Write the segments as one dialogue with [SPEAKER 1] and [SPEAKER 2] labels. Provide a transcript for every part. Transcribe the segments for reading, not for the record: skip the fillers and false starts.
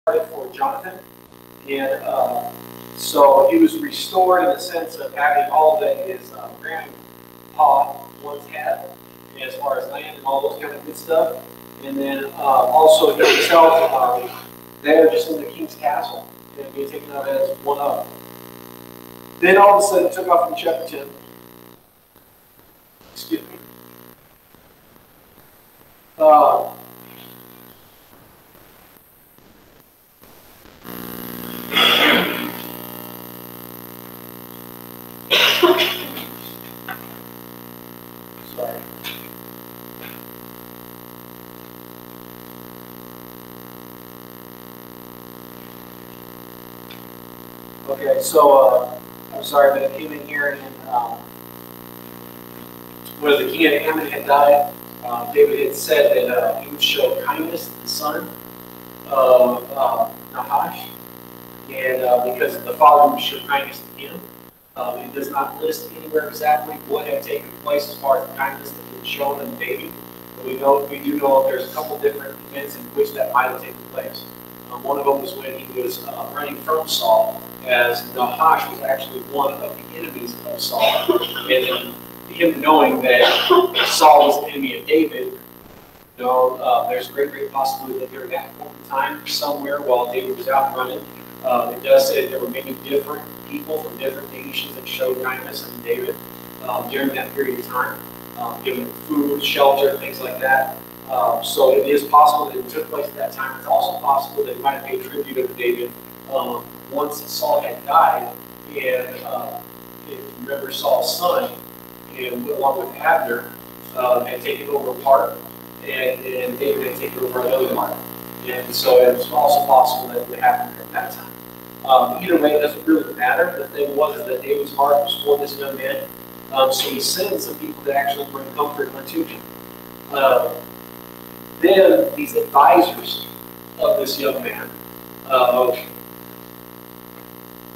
[SPEAKER 1] for Jonathan, and so he was restored in the sense of having all that his grandpa once had, as far as land and all those kind of good stuff. And then also himself there just in the king's castle, and being taken out as one of. Then all of a sudden it took off in chapter 10. Excuse me. Sorry. Okay, so I'm sorry, but I came in here and when the king of Ammon had died, David had said that he would show kindness to the son of Nahash, and because the father would show kindness to him. It does not list anywhere exactly what had taken place as far as the kindness that had been shown in David, but we do know there's a couple different events in which that might have taken place. One of them was when he was running from Saul, as Nahash was actually one of the enemies of Saul, and him knowing that Saul was the enemy of David. There's a great possibility that during that point in time, somewhere while David was out running, it does say that there were many different people from different nations that showed kindness to David during that period of time, giving food, shelter, things like that. So it is possible that it took place at that time. It's also possible that it might have paid tribute to David once Saul had died, and if you remember Saul's son, and along with Abner, had taken over a part, and David had taken over another part. And so it was also possible that it would happen at that time. Either way, it doesn't really matter. The thing was that David's heart was for this young man, so he sent some people to actually bring comfort unto him. Then these advisors of this young man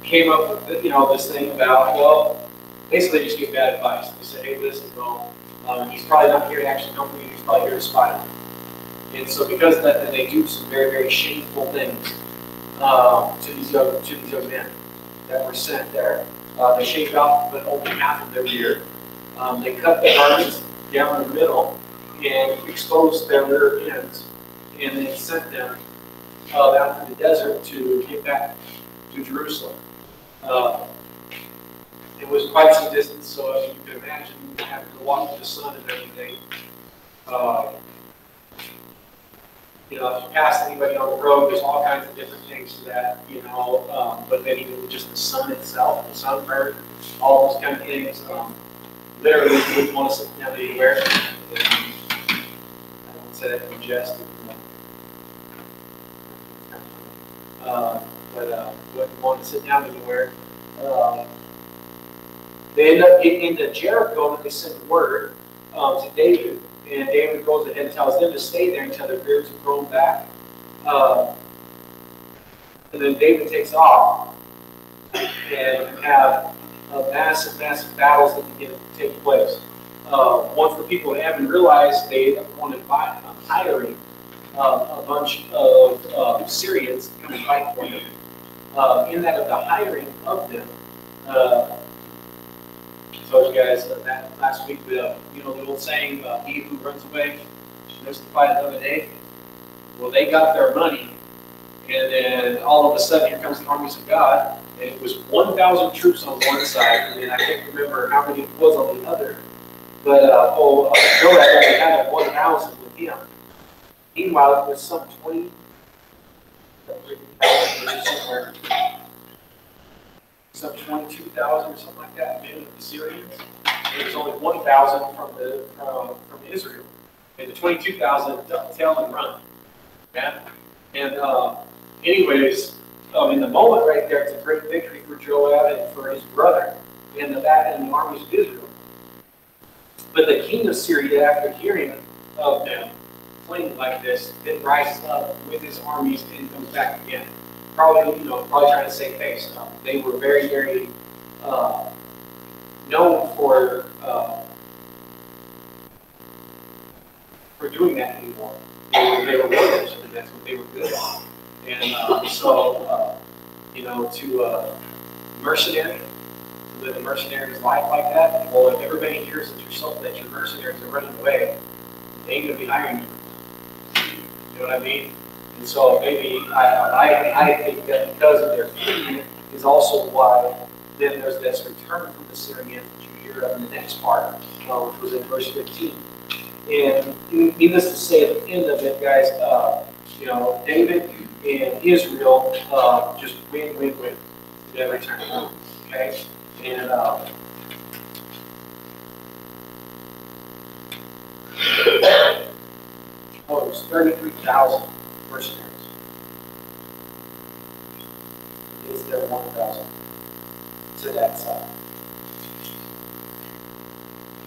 [SPEAKER 1] came up with this thing about, well, basically just give bad advice. They said, hey, listen, well, he's probably not here to actually comfort you, he's probably here to spy you. And so because of that, then they do some very shameful things to these young men that were sent there. They shaved off but only half of their beard. They cut the garments down the middle and exposed their rear ends, and they sent them out to the desert to get back to Jerusalem. It was quite some distance, so as you can imagine, having to walk through the sun and everything. If you pass anybody on the road, there's all kinds of different things to that, but then even just the sun itself, the sunburn, all those kind of things, literally you wouldn't want to sit down anywhere. I don't say that in jest, but wouldn't want to sit down anywhere. They end up getting into Jericho, and they send word to David. And David goes ahead and tells them to stay there until their beards are grown back. And then David takes off and have massive battles that begin to take place. Once the people of Ammon realized they wanted hiring a bunch of Syrians to come and fight for them. In that of the hiring of them, I told you guys that last week, the old saying, he who runs away lives to fight another day. Well, they got their money, and then all of a sudden here comes the armies of God, and it was 1,000 troops on one side, and I can't remember how many it was on the other, but Joab only had 1,000 with him. Meanwhile, it was some 20, some 22,000 or something like that, men of the Syrians. There was only 1,000 from Israel, and the 22,000 tail and run. Yeah? And anyways, in the moment right there, it's a great victory for Joab and for his brother and the armies of Israel. But the king of Syria, after hearing of them fleeing like this, then rises up with his armies and comes back again. Probably trying to save face. They were very known for doing that anymore. They were warriors, and that's what they were good at. And you know, to mercenary, to live a mercenary's life like that, well, if everybody hears that your mercenaries are running away, they ain't going to be hiring you. You know what I mean? And so maybe I think that because of their fleeing is also why then there's this return from the Syrians that you hear of in the next part, which was in verse 15. And needless to say, at the end of it, guys, you know, David and Israel just win. They return home. Okay? And it was 33,000 mercenaries. Is there 1,000 to that side?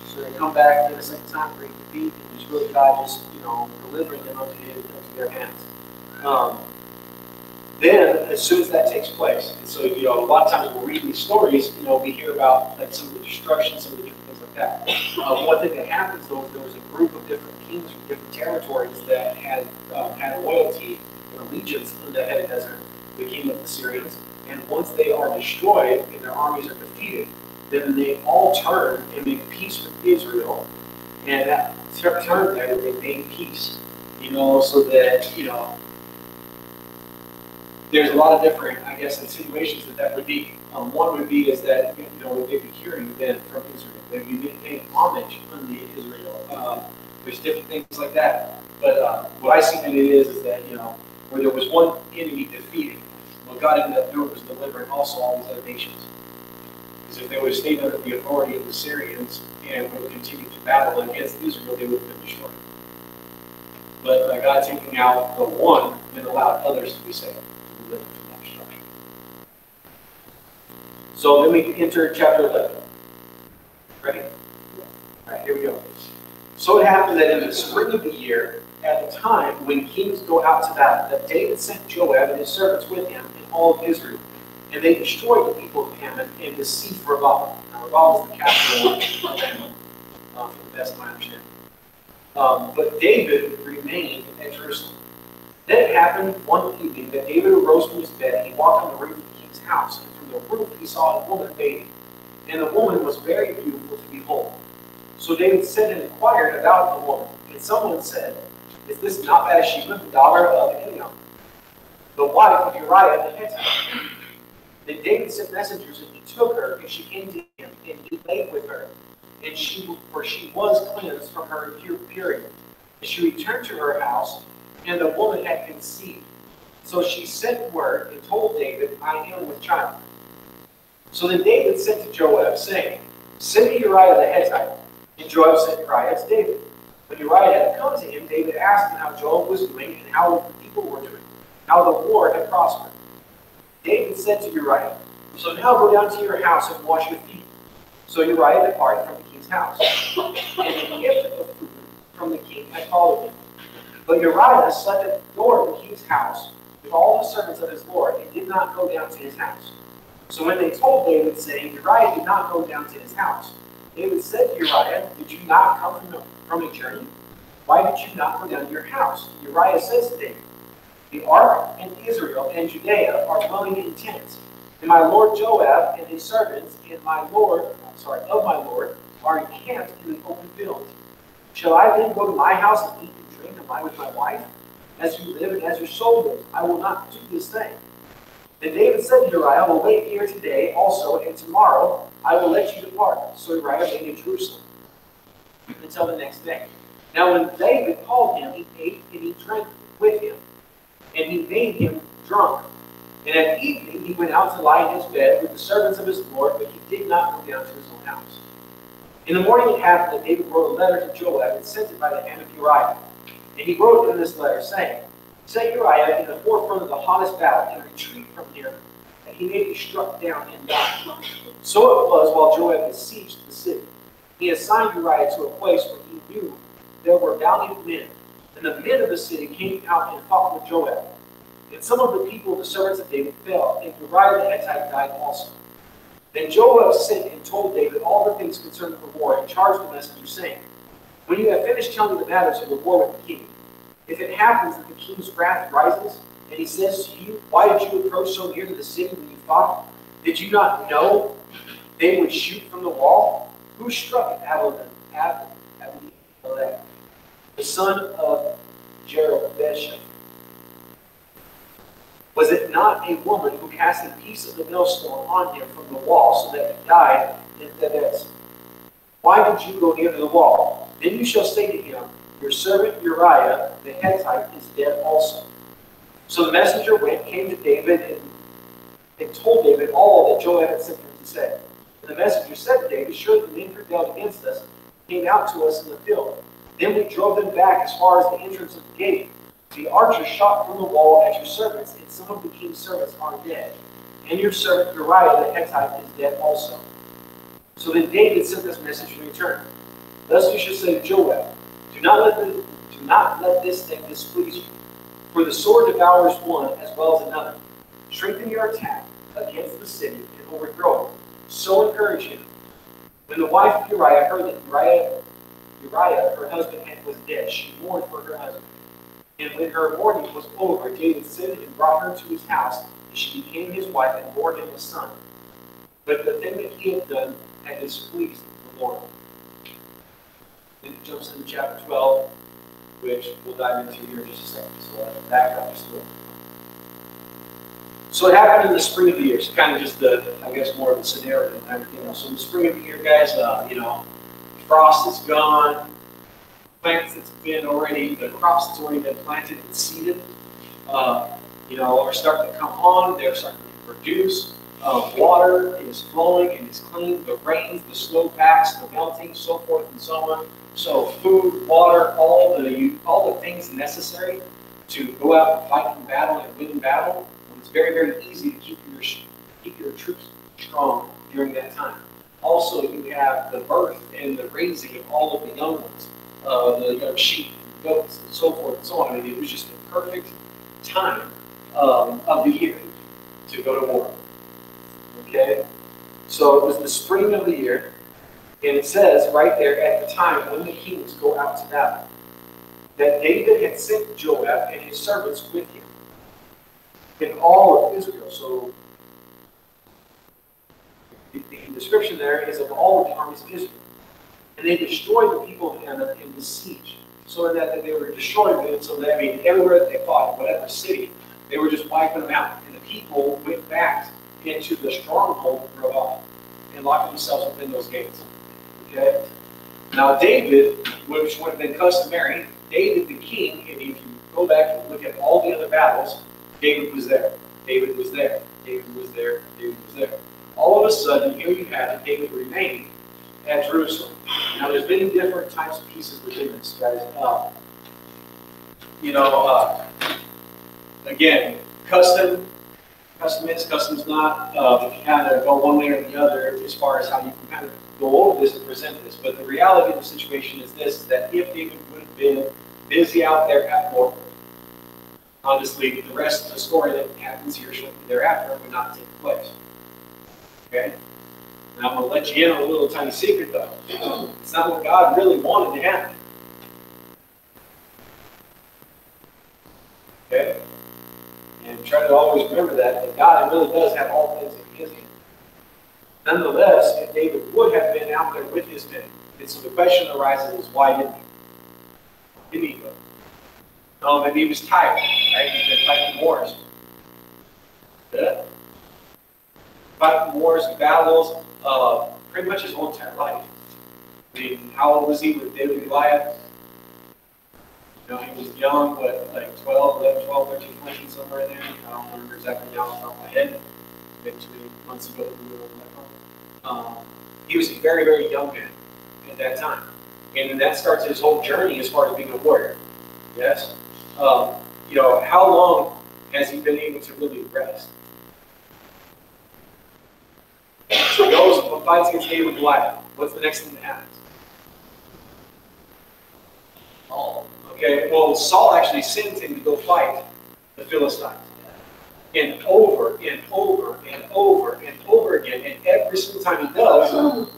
[SPEAKER 1] So they come back to the second time, great defeat, and it's really God just, you know, delivering them into their hands. Then, as soon as that takes place, and so, you know, a lot of times we'll read these stories, you know, we hear about like some of the destruction, some of the different things like that. One thing that happens, though, is there was a group of different kings from different territories that had loyalty and allegiance in the head of the desert, the kingdom of the Syrians. And once they are destroyed and their armies are defeated, then they all turn and make peace with Israel. And that turn there, they made peace, you know, so that, you know, there's a lot of different, I guess, insinuations that would be. One would be is that, you know, they'd be hearing then from Israel. They'd be paying homage unto Israel. There's different things like that. But what I see that it is that, you know, where there was one enemy defeated, what God ended up doing was delivering also all these other nations. Because if they would have stayed under the authority of the Syrians and would have continued to battle against Israel, they would have been destroyed. But God taking out the one and allowed others to be saved. So then we enter chapter 11. Ready? All right, here we go. So it happened that in the spring of the year, at the time when kings go out to battle, that David sent Joab and his servants with him and all of Israel. And they destroyed the people of Ammon and besieged Rabbah. Now, Rabbah was the capital of Ammon, to the best of my understanding. But David remained at Jerusalem. Then it happened one evening that David arose from his bed and he walked on the roof of the king's house. And from the roof he saw a woman bathing. And the woman was very beautiful to behold. So David sent and inquired about the woman. And someone said, "Is this not Bathsheba, the daughter of Eliam, the wife of Uriah the Hittite?" Then David sent messengers, and he took her, and she came to him, and he lay with her. And she was cleansed from her impurity. And she returned to her house, and the woman had conceived. So she sent word and told David, "I am with child." So then David sent to Joab, saying, "Send me Uriah the Hittite." And Joab sent Uriah to David. When Uriah had come to him, David asked him how Joab was doing and how the people were doing, how the war had prospered. David said to Uriah, "So now go down to your house and wash your feet." So Uriah departed from the king's house. And a gift of food from the king had followed him. But Uriah slept at the door of the king's house with all the servants of his lord and did not go down to his house. So when they told David, saying, "Uriah did not go down to his house," David said to Uriah, "Did you not come from a journey? Why did you not go down to your house?" Uriah says to David, "The ark and Israel and Judea are dwelling in tents, and my lord Joab and his servants and of my lord are encamped in the open field. Shall I then go to my house and eat and drink and lie with my wife? As you live and as your soul lives, I will not do this thing." Then David said to Uriah, "I will wait here today also, and tomorrow I will let you depart." So Uriah stayed in Jerusalem until the next day. Now when David called him, he ate and he drank with him, and he made him drunk. And at evening he went out to lie in his bed with the servants of his lord, but he did not go down to his own house. In the morning it happened that David wrote a letter to Joab and sent it by the hand of Uriah. And he wrote in this letter, saying, "Set Uriah in the forefront of the hottest battle, and retreat from him, that he may be struck down and die." So it was while Joab besieged the city. He assigned Uriah to a place where he knew there were valiant men. And the men of the city came out and fought with Joab. And some of the people, the servants of David, fell, and Uriah the Hittite died also. Then Joab sent and told David all the things concerning the war, and charged the messenger, saying, "When you have finished telling the matters of the war with the king, if it happens that the king's wrath rises, And he says to you, why did you approach so near to the city when you fought? Did you not know they would shoot from the wall? Who struck Abimelech, the son of Jerubbaal? Was it not a woman who cast a piece of the millstone on him from the wall so that he died in Thebez? Why did you go near to the wall? Then you shall say to him, your servant Uriah the Hittite is dead also. So the messenger came to David, and told David all that Joab had sent him to say. And the messenger said to David, surely the men rebelled against us, came out to us in the field. Then we drove them back as far as the entrance of the gate. The archers shot from the wall at your servants, and some of the king's servants are dead. And your servant Uriah the Hittite is dead also. So then David sent this message in return. Thus you shall say to Joab, do not let this thing displease you, for the sword devours one as well as another. Strengthen your attack against the city and overthrow it. So encourage him. When the wife of Uriah heard that Uriah, her husband, was dead, she mourned for her husband. And when her mourning was over, David sent and brought her to his house, and she became his wife and bore him a son. But the thing that he had done had displeased the Lord. Then it jumps into chapter 12, which we'll dive into here in just a second. So I'll back up just a little. So it happened in the spring of the year. So kind of just the, I guess, more of the scenario and everything else. So in the spring of the year, guys, frost is gone. Plants that's been already, the crops that's already been planted and seeded, are starting to come on. They're starting to produce. Water is flowing and is clean. The rains, the snowpacks, the melting, so forth and so on. So food, water, all the things necessary to go out and fight in battle and win battle. It's very, very easy to keep your troops strong during that time. Also, you have the birth and the raising of all of the young ones, the young sheep, goats, and so forth and so on. And it was just the perfect time of the year to go to war. Okay? So it was the spring of the year, and it says right there at the time when the kings go out to battle, that David had sent Joab and his servants with him in all of Israel. So the description there is of all of the armies of Israel. And they destroyed the people of Ammon in the siege. So that they were destroying them, so that, everywhere that they fought, whatever city, they were just wiping them out. And the people went back into the stronghold of Rabbah and locked themselves within those gates. Okay? Now David, which would have been customary, David the king, and if you go back and look at all the other battles, David was there. David was there. David was there. David was there. All of a sudden, here you have it, David remained at Jerusalem. Now, there's many different types of pieces within this, guys. Again, custom is, custom's not. You can kind of go one way or the other as far as how you can kind of go over this and present this. But the reality of the situation is this, is that if David would have been busy out there at war, honestly, the rest of the story that happens here shortly thereafter would not take place. Okay? And I'm going to let you in on a little tiny secret, though. It's not what God really wanted to happen. Okay? And try to always remember that God really does have all things in his hand. Nonetheless, if David would have been out there with his men, and so the question arises is, why didn't he? Didn't he go? Maybe he was tired, right? He's been fighting wars. Yeah. Fighting wars and battles pretty much his whole entire life. How old was he with David and Goliath? He was young, but like 11, 12, 13, 14, somewhere in there. I don't remember exactly now off the top of my head. Maybe 2 months ago. He was a very, very young man at that time. And then that starts his whole journey as far as being a warrior. Yes? How long has he been able to really rest? So he goes and fights against David and Goliath. What's the next thing that happens? Okay, well, Saul actually sends him to go fight the Philistines. And over and over and over and over again. And every single time he does,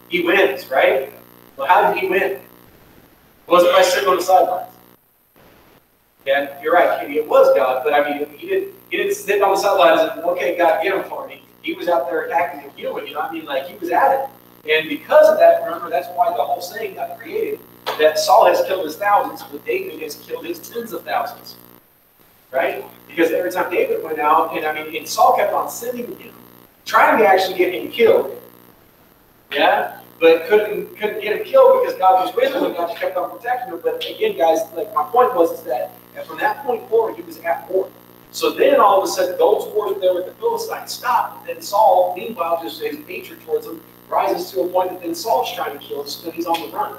[SPEAKER 1] he wins, right? Well, how did he win? It wasn't by sitting on the sidelines. Yeah, you're right, Katie. It was God, but I mean, he didn't sit on the sidelines and, okay, God, get him for me. He was out there attacking and killing. You know what I mean? Like, he was at it. And because of that, remember, that's why the whole saying got created, that Saul has killed his thousands, but David has killed his tens of thousands. Right? Because every time David went out, and Saul kept on sending him, trying to actually get him killed. Yeah? But couldn't get him killed because God was with him and God kept on protecting him. But again, guys, like my point was that from that point forward, he was at war. So then all of a sudden, those wars there with the Philistines stopped. And then Saul, meanwhile, just his hatred towards him rises to a point that then Saul's trying to kill him, so he's on the run.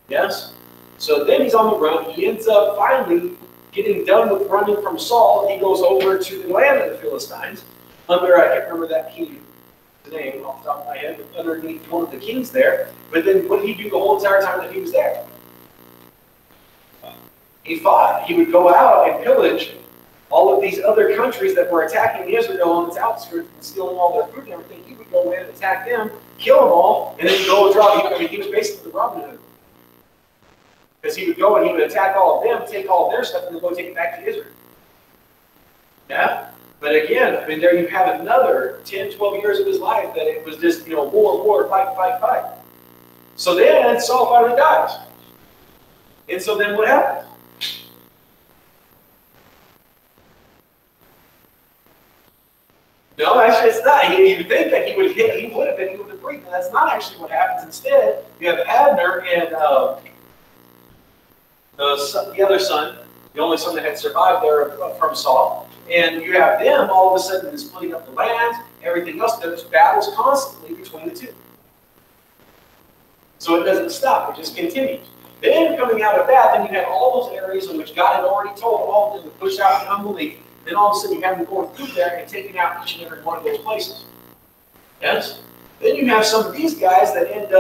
[SPEAKER 1] Yes? So then he's on the run. He ends up finally getting done with running from Saul. He goes over to the land of the Philistines under, I can't remember that king. Name off the top of my head, but underneath one of the kings there. But then what did he do the whole entire time that he was there? He fought. He would go out and pillage all of these other countries that were attacking Israel on its outskirts and stealing all their food and everything. He would go in and attack them, kill them all, and then go and drop. I mean, he was basically the Robin Hood. Because he would go and he would attack all of them, take all of their stuff, and then go take it back to Israel. Yeah? But again, I mean, there you have another 10, 12 years of his life that it was just, war, fight, fight, fight. So then Saul finally dies. And so then what happens? No, actually it's not. You think that he would have freed. That's not actually what happens. Instead, you have Abner and the other son, the only son that had survived there from Saul. And you have them all of a sudden splitting up the land, everything else. There's battles constantly between the two. So it doesn't stop, it just continues. Then coming out of that, then you have all those areas in which God had already told all of them to push out in unbelief. Then all of a sudden you have them going through there and taking out each and every one of those places. Yes? Then you have some of these guys that you end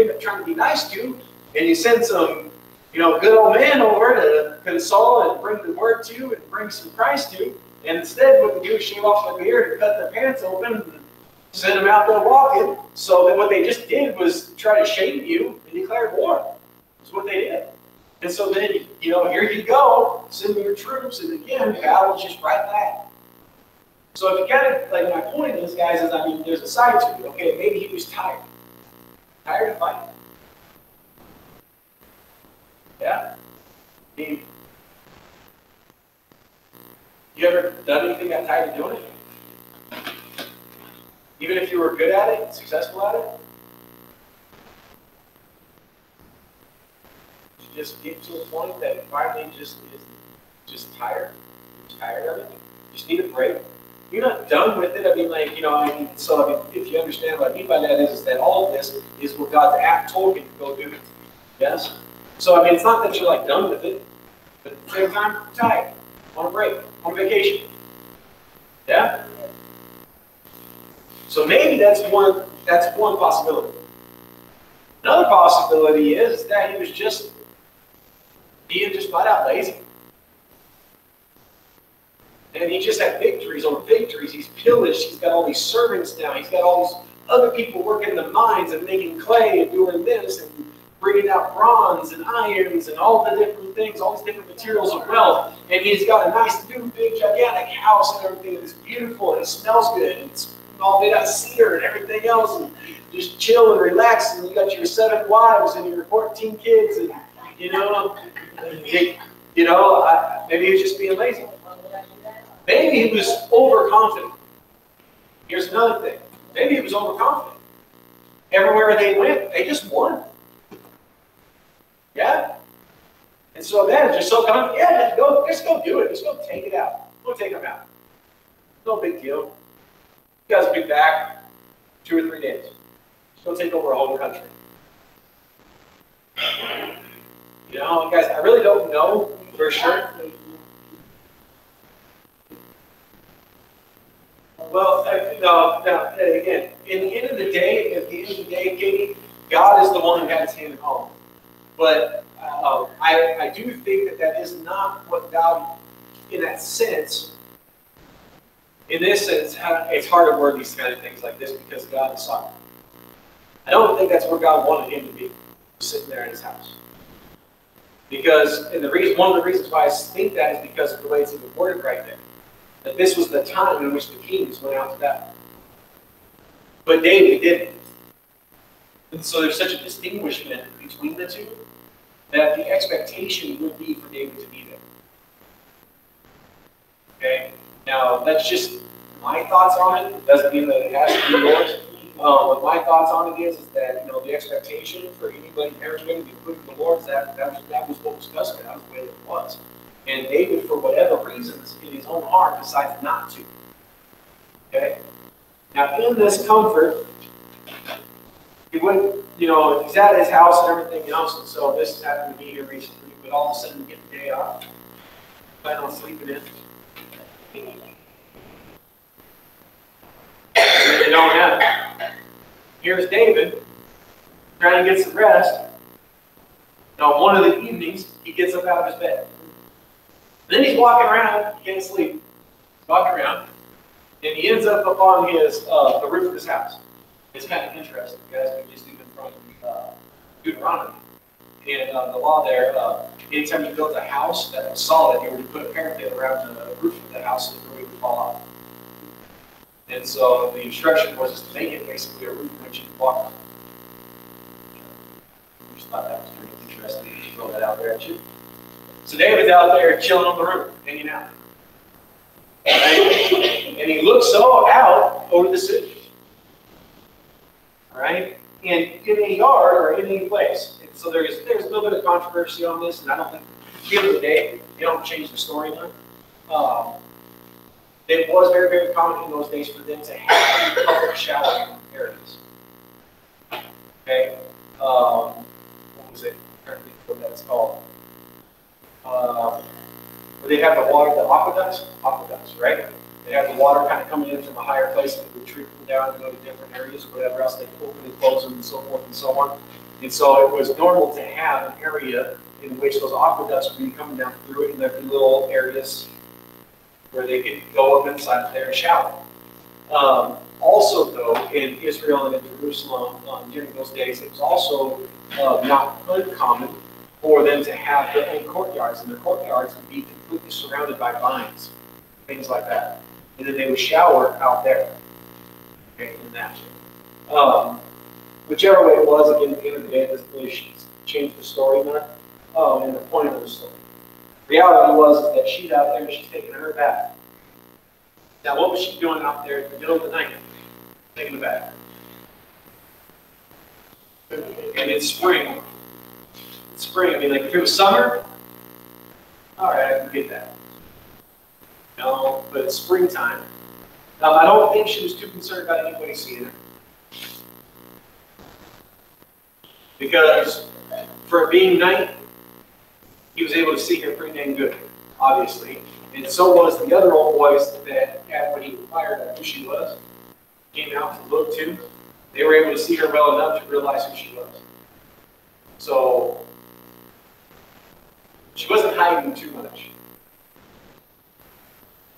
[SPEAKER 1] up trying to be nice to, and you send some good old man over to console and bring the word to and bring some Christ to. And instead, what they do is shave off their beard and cut their pants open and send them out there walking. So then what they just did was try to shame you and declare war. That's what they did. And so then, here you go, send me your troops, and again, the battle's just right back. So if you kind of, like my point is, guys, is there's a side to it. Okay, maybe he was tired. Tired of fighting. Yeah? You ever done anything got tired of doing it? Even if you were good at it, successful at it? You just get to a point that finally just tired. You're tired of it. You just need a break. You're not done with it. So if you understand what I mean by that is that all of this is what God's act told you to go do. Yes? So, it's not that you're done with it, but at the same time, you're tired, on a break, on vacation. Yeah? So maybe that's one possibility. Another possibility is that he was just being flat out lazy. And he just had victories on victories. He's pillaged. He's got all these servants now. He's got all these other people working the mines and making clay and doing this and bringing out bronze and irons and all the different things, all these different materials of wealth. And he's got a nice, new, big, gigantic house and everything. It's beautiful and it smells good. And it's all made out of cedar and everything else. And just chill and relax. And you got your 7 wives and your 14 kids. And, maybe he was just being lazy. Maybe he was overconfident. Here's another thing. Maybe he was overconfident. Everywhere they went, they just won. Yeah? And so then, just so confident, yeah, just go do it. Just go take it out. Go take them out. No big deal. You guys will be back 2 or 3 days. Just go take over a whole country. Guys, I really don't know for sure. Well, no, again, in the end of the day, Katie, God is the one who had his hand in all. But I do think that is not what God, in that sense, in this sense, it's hard to word these kind of things like this because God is sovereign. I don't think that's where God wanted him to be, sitting there in his house. Because, and one of the reasons why I think that is because of the way it's even worded right there. That this was the time in which the kings went out to battle. But David didn't. And so there's such a distinguishment between the two that the expectation would be for David to be there. Okay? Now, that's just my thoughts on it. It doesn't mean that it has to be yours. But my thoughts on it is that, you know, the expectation for anybody marrying, including the Lord, that was what was customary. That was the way it was. And David, for whatever reasons, in his own heart, decided not to. Okay? Now, in this comfort, he wouldn't, you know, he's at his house and everything else, and so this happened to me here recently, but all of a sudden, get the day off, plan on sleeping in. And they don't have it. Here's David trying to get some rest. Now, one of the evenings, he gets up out of his bed. Then he's walking around, he can't sleep. He's walking around, and he ends up on his the roof of his house. It's kind of interesting, guys. We just even from Deuteronomy. And the law there, anytime you built a house that was solid, you would put a parapet around the roof of the house so the roof would fall off. And so the instruction was just to make it basically a roof which you could walk on. I just thought that was pretty interesting. You throw that out there at you. So David's out there chilling on the roof, hanging out. Right? And he looks out over the city. All right? And in a yard or in any place. And so there's a little bit of controversy on this, and I don't think, at the end of the day, they don't change the storyline. It was very, very common in those days for them to have public showering areas. Okay? What was it? I can't think what that's called. Where they have the water, the aqueducts, right? They have the water kind of coming in from a higher place and it would trickle down and go to different areas or whatever else. They open and close them and so forth and so on. And so it was normal to have an area in which those aqueducts would be coming down through it, and there'd be little areas where they could go up inside there and shower. Also, though, in Israel and in Jerusalem during those days, it was also not uncommon for them to have their own courtyards, and their courtyards would be completely surrounded by vines, things like that. And then they would shower out there. Okay, in that. Whichever way it was, again, at the end of the day, it doesn't really change the story much, and the point of the story. The reality was is that she's out there and she's taking her bath. Now, what was she doing out there in the middle of the night? Taking a bath. And it's spring. It's spring. I mean, like if it was summer, all right, I can get that. No, but it's springtime. I don't think she was too concerned about anybody seeing her. Because for it being night, he was able to see her pretty dang good, obviously. And so was the other old boys that, when he inquired who she was, came out to look too. They were able to see her well enough to realize who she was. So, she wasn't hiding too much.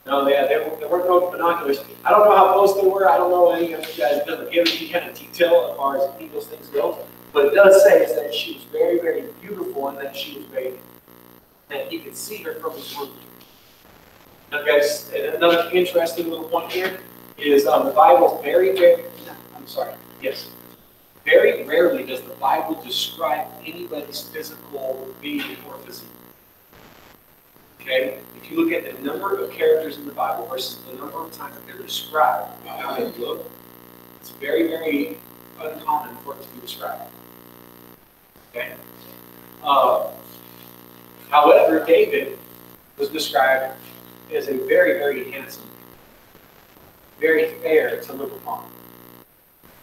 [SPEAKER 1] No, they weren't no binoculars. I don't know how close they were. I don't know any of you guys doesn't give any kind of detail as far as any of those things go. But it does say is that she was very, very beautiful and that she was very, that he could see her from his room. Now, guys, another interesting little point here is the Bible very rarely does the Bible describe anybody's physical being or physique. Okay? If you look at the number of characters in the Bible versus the number of times that they're described how they look, it's very, very uncommon for it to be described. Okay? However, David was described as a very, very handsome, very fair to look upon.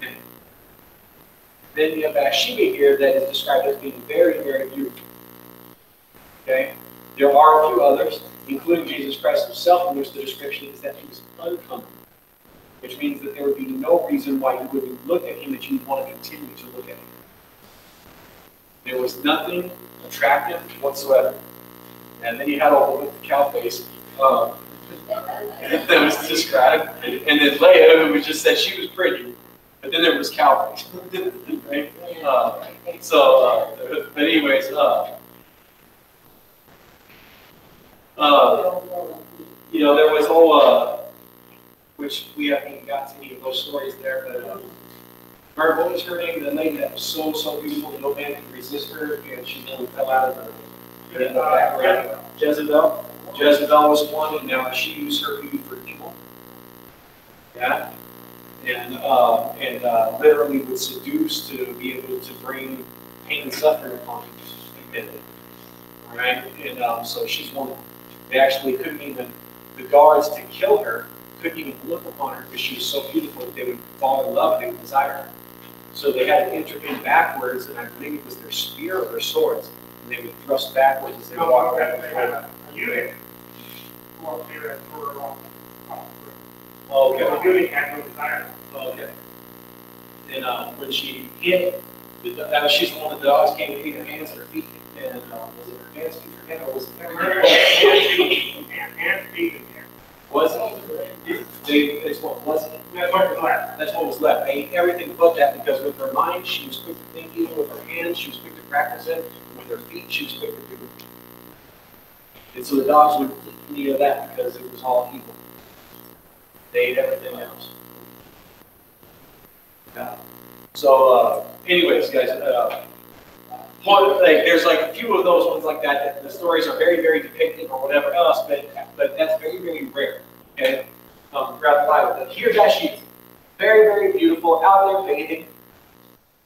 [SPEAKER 1] Okay. Then you have Bathsheba here that is described as being very, very beautiful. Okay? There are a few others, including Jesus Christ himself, in which the description is that he was uncomely, which means that there would be no reason why you wouldn't look at him that you would want to continue to look at him. There was nothing attractive whatsoever. And then you had a woman with the cow face that was described. And then Leah, who just said she was pretty, but then there was cow face. Right? But anyways, You know, there was whole, which we haven't even got to any of those stories there, but remember, what was her name? The lady that was so beautiful, no man could resist her, and she nearly fell out of the background. Jezebel. Jezebel was one, and now she used her beauty for evil. Yeah. And literally would seduce to be able to bring pain and suffering upon people. All right? And so she's one. They actually couldn't even, the guards to kill her couldn't even look upon her because she was so beautiful that they would fall in love and they would desire her. So they had to intervene backwards, and I believe it was their spear or their swords, and they would thrust backwards as they walked around the front. Okay. And when she hit, she's the one that the dogs came to feed her hands and her feet. And was it her hands, feet, her head, or was it her hands, feet? Was it? That's what was it? That's what was left. That's what was left. They ate everything but that because with her mind, she was quick to think evil. With her hands, she was quick to practice it. And with her feet, she was quick to do it. And so the dogs would eat of that because it was all evil. They ate everything else. Yeah. So, anyways, guys, there's like a few of those ones like that the stories are very, very depicting or whatever else, but that's very, very rare. Okay, throughout the Bible. But here, Bathsheba, very, very beautiful, out there bathing.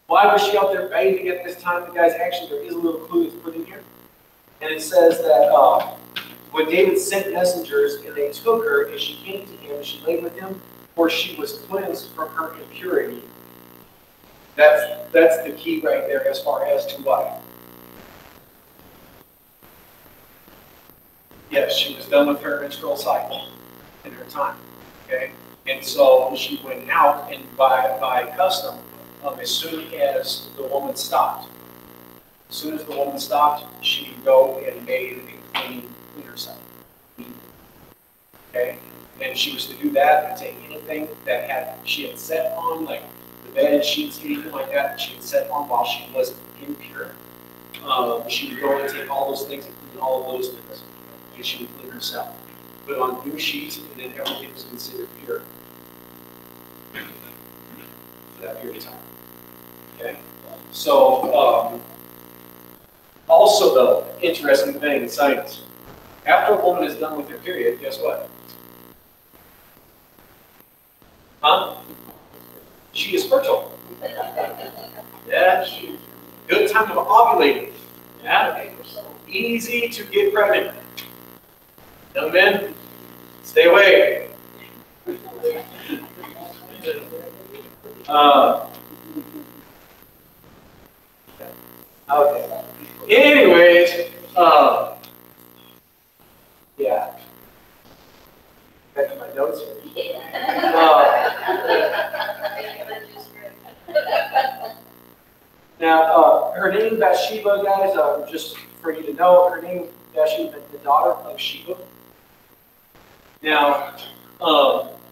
[SPEAKER 1] Why was she out there bathing at this time, guys? Actually, there is a little clue that's put in here, and it says that when David sent messengers and they took her, and she came to him, and she lay with him, for she was cleansed from her impurity. That's the key right there as far as to what? Yes, she was done with her menstrual cycle in her time. Okay? And so she went out, and by custom, as soon as the woman stopped, she would go and bathe and clean herself. Okay? And she was to do that and take anything that she had set on, like the bed sheets, anything like that she had set on while she was impure. She would go and take all those things and clean all of those things. And she would clean herself. Put on new sheets, and then everything was considered pure for that period of time. Okay? So, also though, interesting thing in science. After a woman is done with her period, guess what? Huh? She is fertile. Yeah. Good time of ovulating. Yeah. Easy to get pregnant. Young men, stay away. Okay. Anyways, yeah. Back to my notes here. Now, her name Bathsheba, guys, just for you to know, her name Bathsheba, the daughter of Sheba. Now,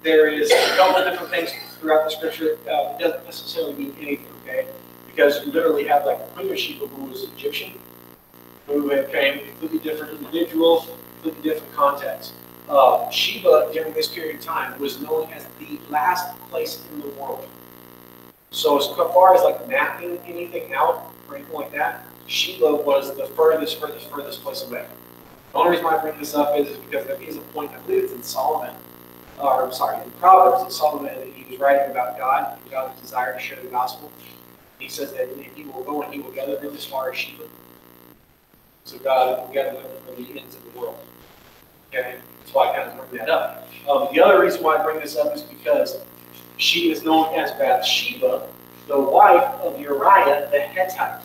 [SPEAKER 1] there is a couple of different things throughout the scripture. It doesn't necessarily mean anything, okay? Because you literally have like the Queen of Sheba, who was Egyptian, who became a completely different individual, completely different context. Sheba, during this period of time, was known as the last place in the world. So as far as like mapping anything out or anything like that, Sheba was the furthest place away. The only reason why I bring this up is because there is a point, I believe it's in Solomon, or I'm sorry, in Proverbs, in Solomon, that he was writing about God's desire to share the gospel. He says that he will go and he will gather them as far as Sheba. So God will gather them from the ends of the world. Okay, that's why I kind of bring that up. The other reason why I bring this up is because she is known as Bathsheba, the wife of Uriah the Hittite.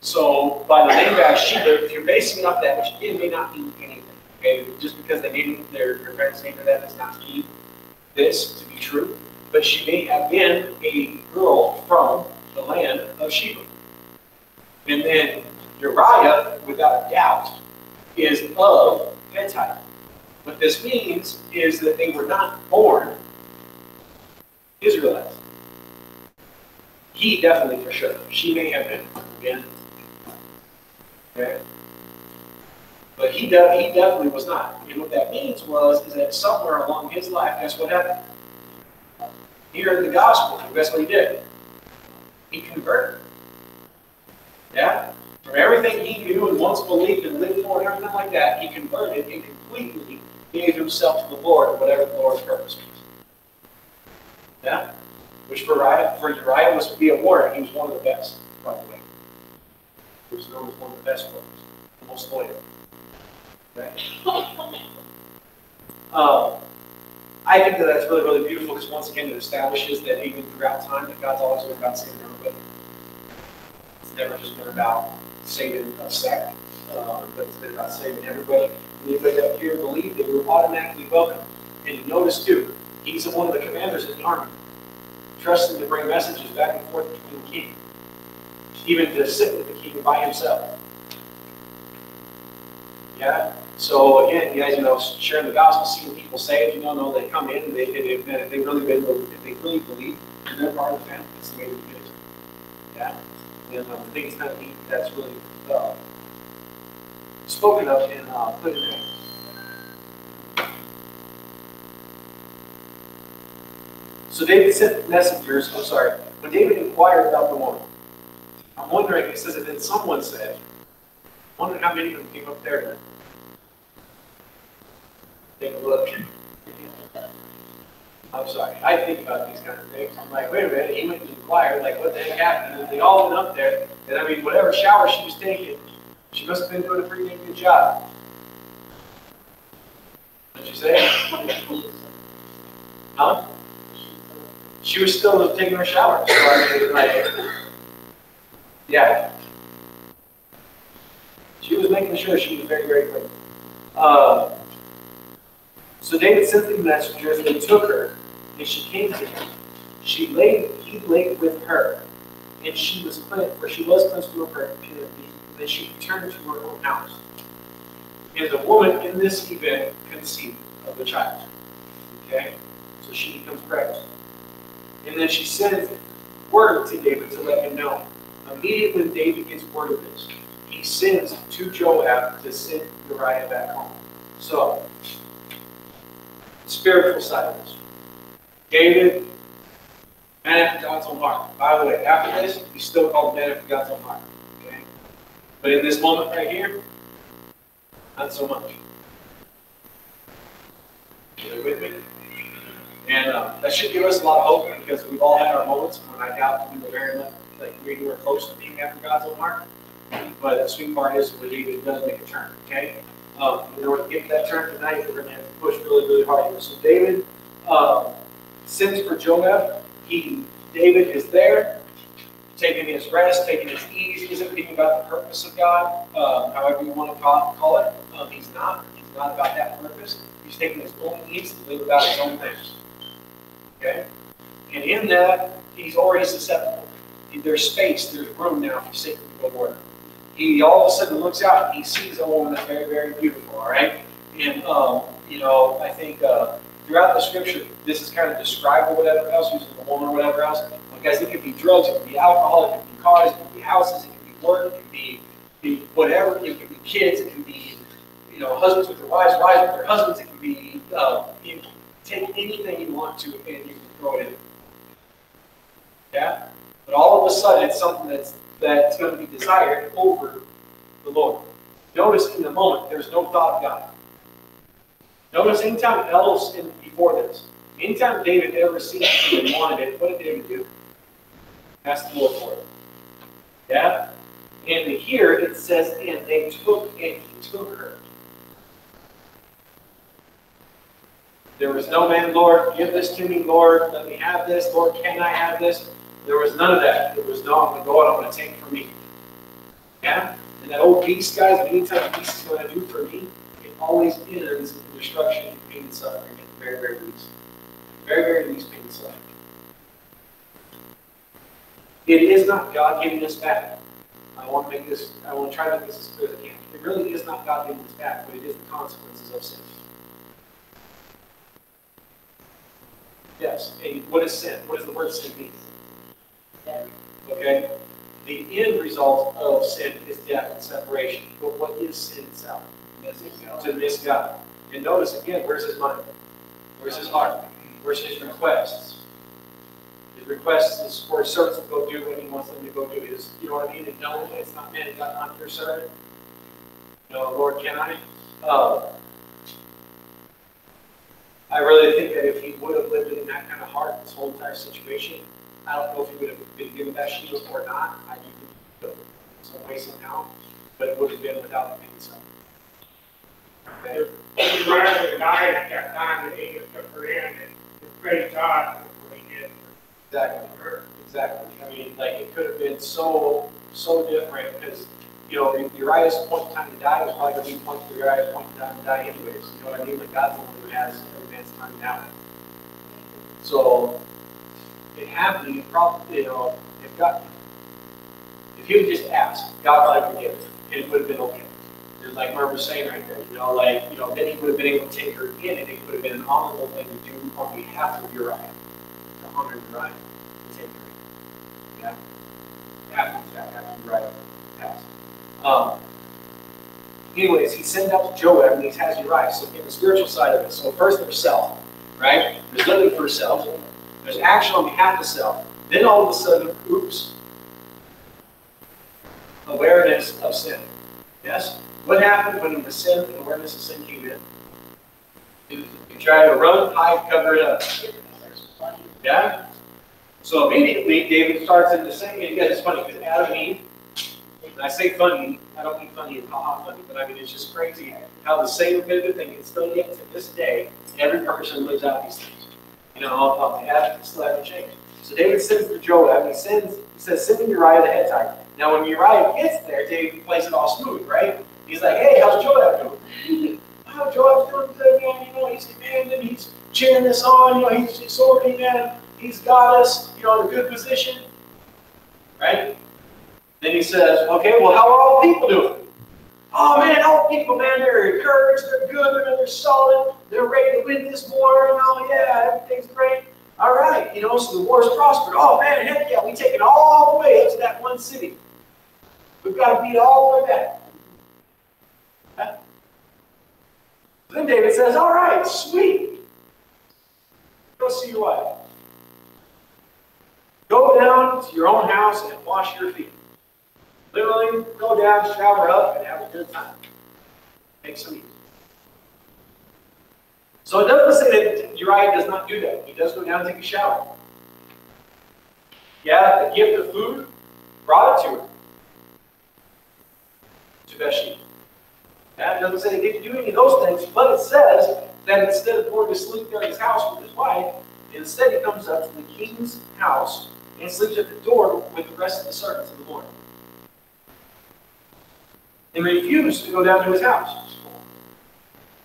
[SPEAKER 1] So by the name Bathsheba, if you're basing it off that, which again may not mean anything, okay? Just because they named their parents named her that does not mean this to be true. But she may have been a girl from the land of Sheba. And then Uriah, without a doubt, is of Hittite. What this means is that they were not born Israelites. He definitely for sure. She may have been again. Okay. But he definitely was not. And what that means is that somewhere along his life, guess what happened? He heard the gospel. Guess what he did? He converted. Yeah? From everything he knew and once believed and lived for and everything like that, he converted and completely gave himself to the Lord, whatever the Lord's purpose was. Yeah? Which for Uriah was to be a warrior. He was one of the best, by the way. He was known as one of the best warriors. The most loyal. Okay? I think that that's really, really beautiful because once again it establishes that even throughout time that God's always been about saving everybody. It's never just been about saving a sect, but it's been about saving everybody. And anybody up here believed they were automatically welcome. And notice too, he's one of the commanders in the army. Trusting to bring messages back and forth between the king. Even to sit with the king by himself. Yeah? So again, you guys, sharing the gospel, seeing people saved, no, they come in and if they really believe, and they're part of the family. That's the way to do it. Yeah? And I think it's kind of neat that's really spoken of and put in there. So David sent messengers, when David inquired about the woman, I'm wondering, it says that then someone said, I wonder how many of them came up there to take a look. I'm sorry, I think about these kind of things. I'm like, wait a minute, he went and inquired, like what the heck happened? And they all went up there, and I mean, whatever shower she was taking, she must have been doing a pretty good job. What'd you say? Huh? She was still taking her shower. So I mean, like, yeah. She was making sure she was very, very clean. So David sent the messengers, they took her, and she came to him. He laid with her, and she was cleansed, for she was cleansed to her and then she returned to her own house. And the woman in this event conceived of a child. Okay? So she becomes pregnant. And then she sends word to David to let him know. Immediately when David gets word of this, he sends to Joab to send Uriah back home. So, spiritual side of this. David, man after God's own heart. By the way, after this, he's still called man after God's own heart. Okay? But in this moment right here, not so much. Are you with me? And that should give us a lot of hope because we've all had our moments when I doubt we were very much, like we were close to being after God's own heart. But the sweet part is when David does make a turn, okay? In order to get to that turn tonight, we're going to have to push really, really hard here. So David sends for Joab. David is there, taking his rest, taking his ease. He isn't thinking about the purpose of God, however you want to call it. He's not about that purpose. He's taking his own ease to live about his own things. Okay? And in that, he's already susceptible. There's space, there's room now for Satan to go to work. He all of a sudden looks out and he sees a woman that's very, very beautiful, all right? And, I think throughout the scripture, this is kind of described or whatever else, using a woman or whatever else. Because it could be drugs, it could be alcohol, it could be cars, it could be houses, it could be work, it could be whatever, it could be kids, it could be, husbands with their wives, wives with their husbands, it could be, you take anything you want to and you can throw it in. Yeah? But all of a sudden, it's something that's going to be desired over the Lord. Notice in the moment, there's no thought of God. Notice anytime else before this, anytime David ever seen something and wanted it, what did David do? Ask the Lord for it. Yeah? And here it says, and he took her. There was no man, Lord, give this to me, Lord, let me have this, Lord, can I have this? There was none of that. There was no, I'm going to go out, I'm going to take it for me. Yeah? And that old beast, guys, anytime a beast is going to do for me, it always ends in destruction, pain, and suffering at the very, very least. Very, very least pain and suffering. It is not God giving us back. I want to try to make this as clear as I can. It really is not God giving us back, but it is the consequences of sin. Yes. And what is sin? What does the word sin mean? Death. Okay. The end result of sin is death and separation. But what is sin itself? To miss God. And notice again, where's his mind? Where's his heart? Where's his requests? His request is for his servants to go do what he wants them to go do. His, you know what I mean? And no, it's not man, God, I'm your servant. No, Lord, can I? I really think that if he would have lived in that kind of heart, this whole entire situation, I don't know if he would have been given that shield or not. I do think he would have, some way, somehow, but it would have been without the son. Okay.
[SPEAKER 2] He rather died at that time that he took her in and praise God for what he did.
[SPEAKER 1] Exactly. Exactly. I mean, like, it could have been so different because, you know, Uriah's point in time to die was probably going to be point to Uriah's point in time to die anyways. You know what I mean? Like, God's the one who has every man's time now. So, it happened, probably, you know, if he would just ask, God might forgive him, and it would have been okay. And like Mark was saying right there, you know, like, you know, then he would have been able to take her in, and it would have been an honorable thing to do on behalf of Uriah, to honor Uriah, to take her in. Yeah? After Uriah passed. Anyways, he sends out to Joab, and he has Uriah. So in the spiritual side of it, so first there's self, right? There's living for self. There's action on behalf of self. Then all of a sudden, oops, awareness of sin. Yes? What happened when the sin and awareness of sin came in? You try to run, hide, cover it up. Yeah? So immediately, David starts into saying, and yeah, it's funny, because Adam and Eve, and I say funny, I don't mean funny and ha-ha funny, but I mean, it's just crazy how the same repetitive thing is still yet to this day, every person lives out these things. You know, they still haven't changed. So David sends to Joab, and he says, send Uriah the Hittite. Now, when Uriah gets there, David plays it all smooth, right? He's like, hey, how's Joab doing? Oh, Joab's doing good, man. You know, he's commanding, he's cheering us on, you know, he's exhorting, man. He's got us, you know, in a good position. Right? Then he says, okay, well, how are all the people doing? Oh, man, all the people, man, they're encouraged, they're good, they're solid, they're ready to win this war, and oh, yeah, everything's great. All right, you know, so the war's prospered. Oh, man, heck yeah, we take it all the way up to that one city. We've got to beat all the way back. Okay? Then David says, all right, sweet. Go see your wife. Go down to your own house and wash your feet. Literally, go down, shower up, and have a good time. Make some eat. So it doesn't say that Uriah does not do that. He does go down and take a shower. Yeah, the gift of food, brought it to her. To Bathsheba. Yeah, it doesn't say he didn't do any of those things, but it says that instead of going to sleep there in his house with his wife, instead he comes up to the king's house and sleeps at the door with the rest of the servants of the Lord. And refused to go down to his house.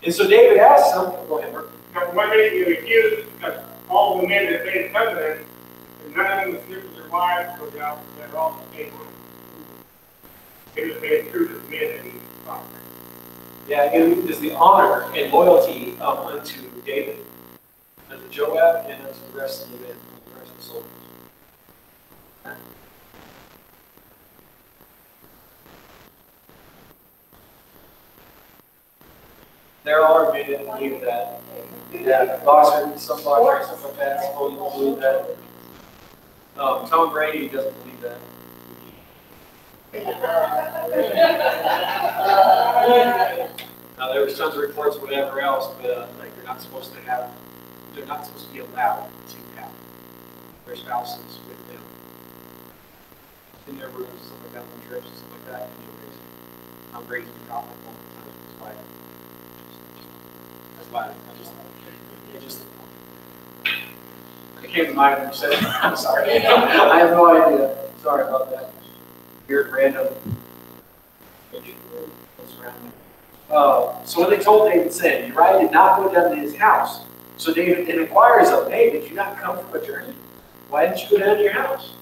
[SPEAKER 1] And so David asks him, go ahead, Mark.
[SPEAKER 2] But what made you refuse? Because all the men that made covenant, and none of them was sleep with their wives, so they're all the same. It was made true to the men that he was.
[SPEAKER 1] Yeah, it is the honor and loyalty unto David, unto Joab, and unto the rest of the men, the rest of the soldiers. There are men that believe that boxers, some boxers, stuff like that, supposedly believe that. Tom Brady doesn't believe that. Now there was tons of reports, whatever else, but like they're not supposed to be allowed to have their spouses with them in their rooms, stuff like that, on trips, stuff like that. Anyways, Tom Brady's been caught like multiple times with his wife. That's why it came to mind when you said it. I'm sorry. I have no idea. Sorry about that. Weird, random. So when they told David, saying, Uriah did not go down to his house. So David then inquires of him, hey, did you not come from a journey? Why didn't you go down to your house?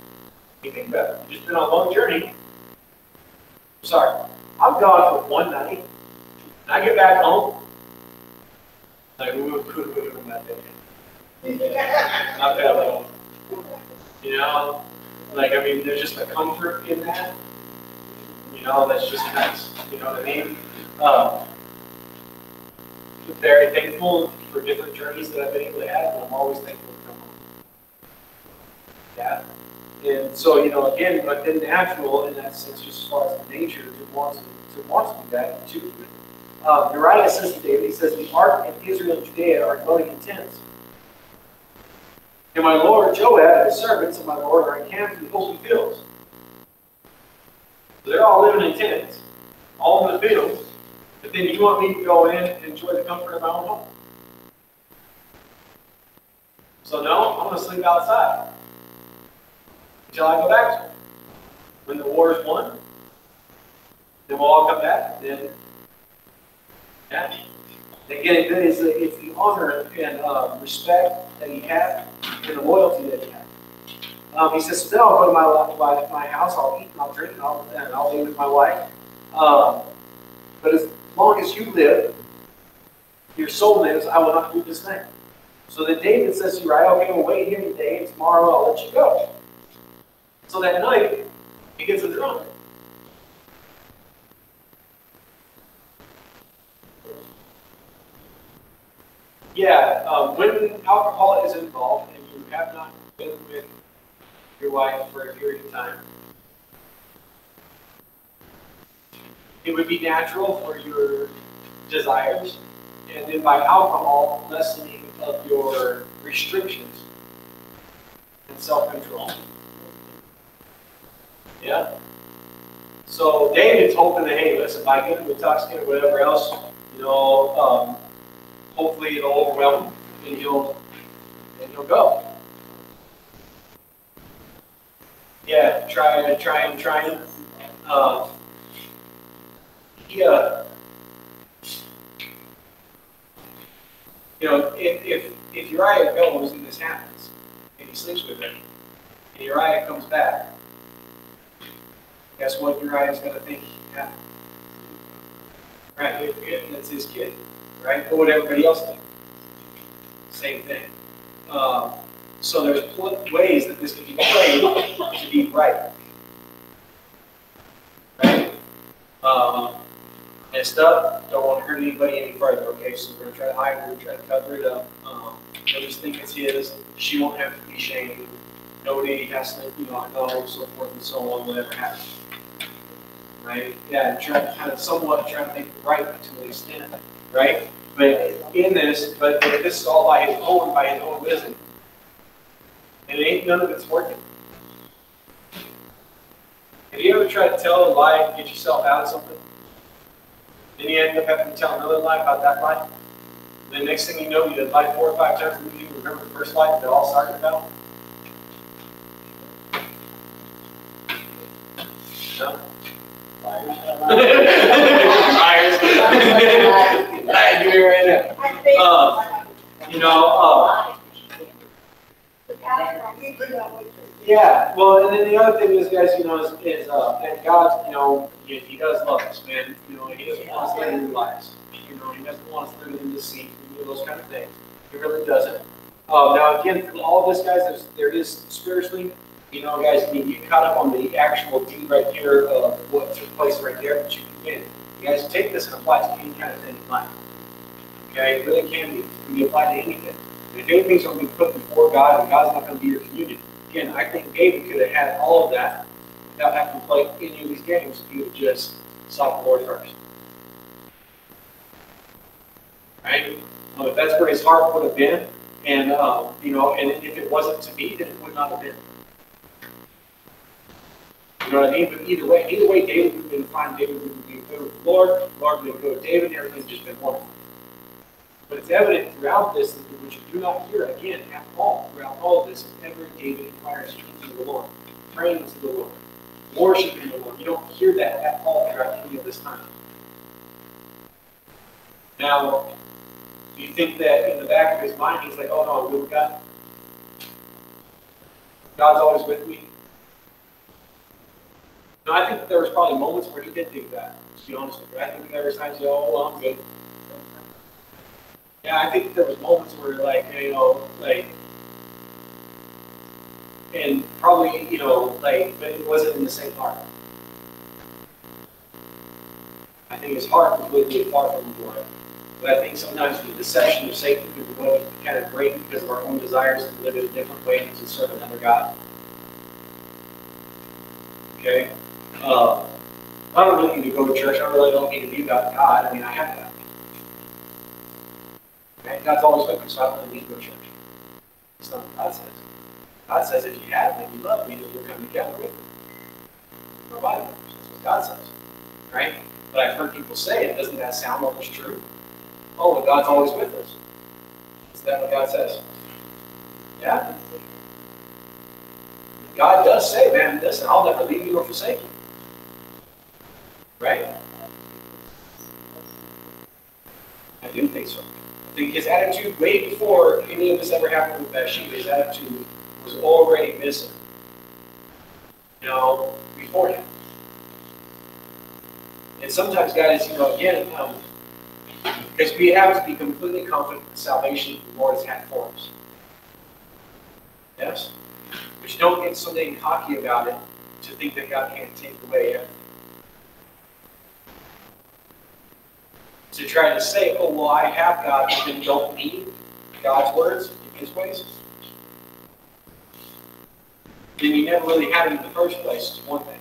[SPEAKER 1] You think about it. You've just been on a long journey. Sorry. I'm gone for one night. And I get back home. Like, who could have been that day? Not that at all. You know? Like, I mean, there's just a comfort in that. You know, that's just nice. You know what I mean? very thankful for different journeys that I've been able to have, and I'm always thankful to come home. Yeah. And so, again, but then natural in that sense, just as far as the nature, to want to do that too. Uriah says to David, he says, the ark and Israel and Judea are dwelling in tents. And my lord Joab and his servants and my lord are encamped in the open fields. So they're all living in tents, all in the fields. But then you want me to go in and enjoy the comfort of my own home. So no, I'm going to sleep outside until I go back to it. When the war is won, then we'll all come back. Then, yeah. Again, it's the honor and respect that you have and the loyalty that you have. He says, so then I'll go to my house, I'll eat and I'll drink and I'll be with my wife. But as long as you live, your soul lives, I will not do this thing. So then David says to Uriah, okay, we'll wait here today, and tomorrow I'll let you go. So that night, he gets a drunk. Yeah, when alcohol is involved and you have not been with your wife for a period of time, it would be natural for your desires, and then by alcohol, lessening of your restrictions and self-control. Yeah? So David's hoping that, hey, listen, if I get him intoxicated or whatever else, hopefully it'll overwhelm him and he'll go. Yeah, try him. If Uriah goes and this happens, and he sleeps with him, and Uriah comes back, guess what Uriah's going to think happened? Right, that's his kid, right? Or what everybody else thinks. Same thing. So there's ways that this can be played to be right. Right? Messed up, don't want to hurt anybody any further, okay? So we're going to try to hide it, we're going to try to cover it up. They'll just think it's his. She won't have to be shamed. Nobody has to, know, so forth and so on, whatever happens. Right? Yeah, try to kind of somewhat try to make it right to an extent, right? But this is all by his own wisdom. And none of it's working. Have you ever tried to tell a lie to get yourself out of something? Then you end up having to tell another lie about that lie. And the next thing you know, you lied 4 or 5 times and you remember the first lie that they're all starting about. No? Liars. I do it right now. Yeah, well, and then the other thing is, guys, is that God, He does love us, man. He doesn't want us living in lies. He doesn't want us living in deceit, those kind of things. He really doesn't. Now, again, for all of this, guys, there is spiritually, guys, you get caught up on the actual deed right here of what took place right there, but you can You guys take this and apply it to any kind of thing in life. Okay, it really can be applied to anything. And if anything's going to be put before God and God's not going to be your communion, again, I think David could have had all of that without having to play any of these games if he would just sought the Lord first. Right? If that's where his heart would have been, and and if it wasn't to be, then it would not have been. You know what I mean? But either way, David would have been fine. David would be good with the Lord. The Lord would go with David, and everything's just been wonderful. But it's evident throughout this, which you do not hear again at all, throughout all of this, ever David inquires to the Lord, praying to the Lord, worshiping the Lord. You don't hear that at all throughout any of this time. Now, do you think that in the back of his mind, he's like, oh no, I'm with God? God's always with me? No, I think that there was probably moments where he did think that, to be honest with you. I think there was times, oh, well, I'm good. Yeah, I think there was moments where, and probably, but it wasn't in the same heart. I think his heart was really far from the Lord. But I think sometimes the deception of Satan can be kind of great because of our own desires to live in a different way to serve another God. Okay? I don't really need to go to church. I really don't need to be about God. I mean, I have that. Okay? God's always with me, so I don't really need to go to church. That's not what God says. God says if you have me, you love me, then you'll come together with me. We're Bible members. That's what God says. Right? But I've heard people say it. Doesn't that sound almost true? Oh, well, God's always with us. Is that what God says? Yeah. God does say, man, listen, I'll never leave you or forsake you. Right? I do think so. I think his attitude, way before any of this ever happened with Bathsheba, his attitude was already missing. You know, beforehand. And sometimes, guys, you know, again, because we have to be completely confident in the salvation the Lord has had for us. Yes? But you don't get so dang cocky about it to think that God can't take away everything. To try to say, oh, well, I have God, but then don't need God's words in his ways. Then you never really had it in the first place, is one thing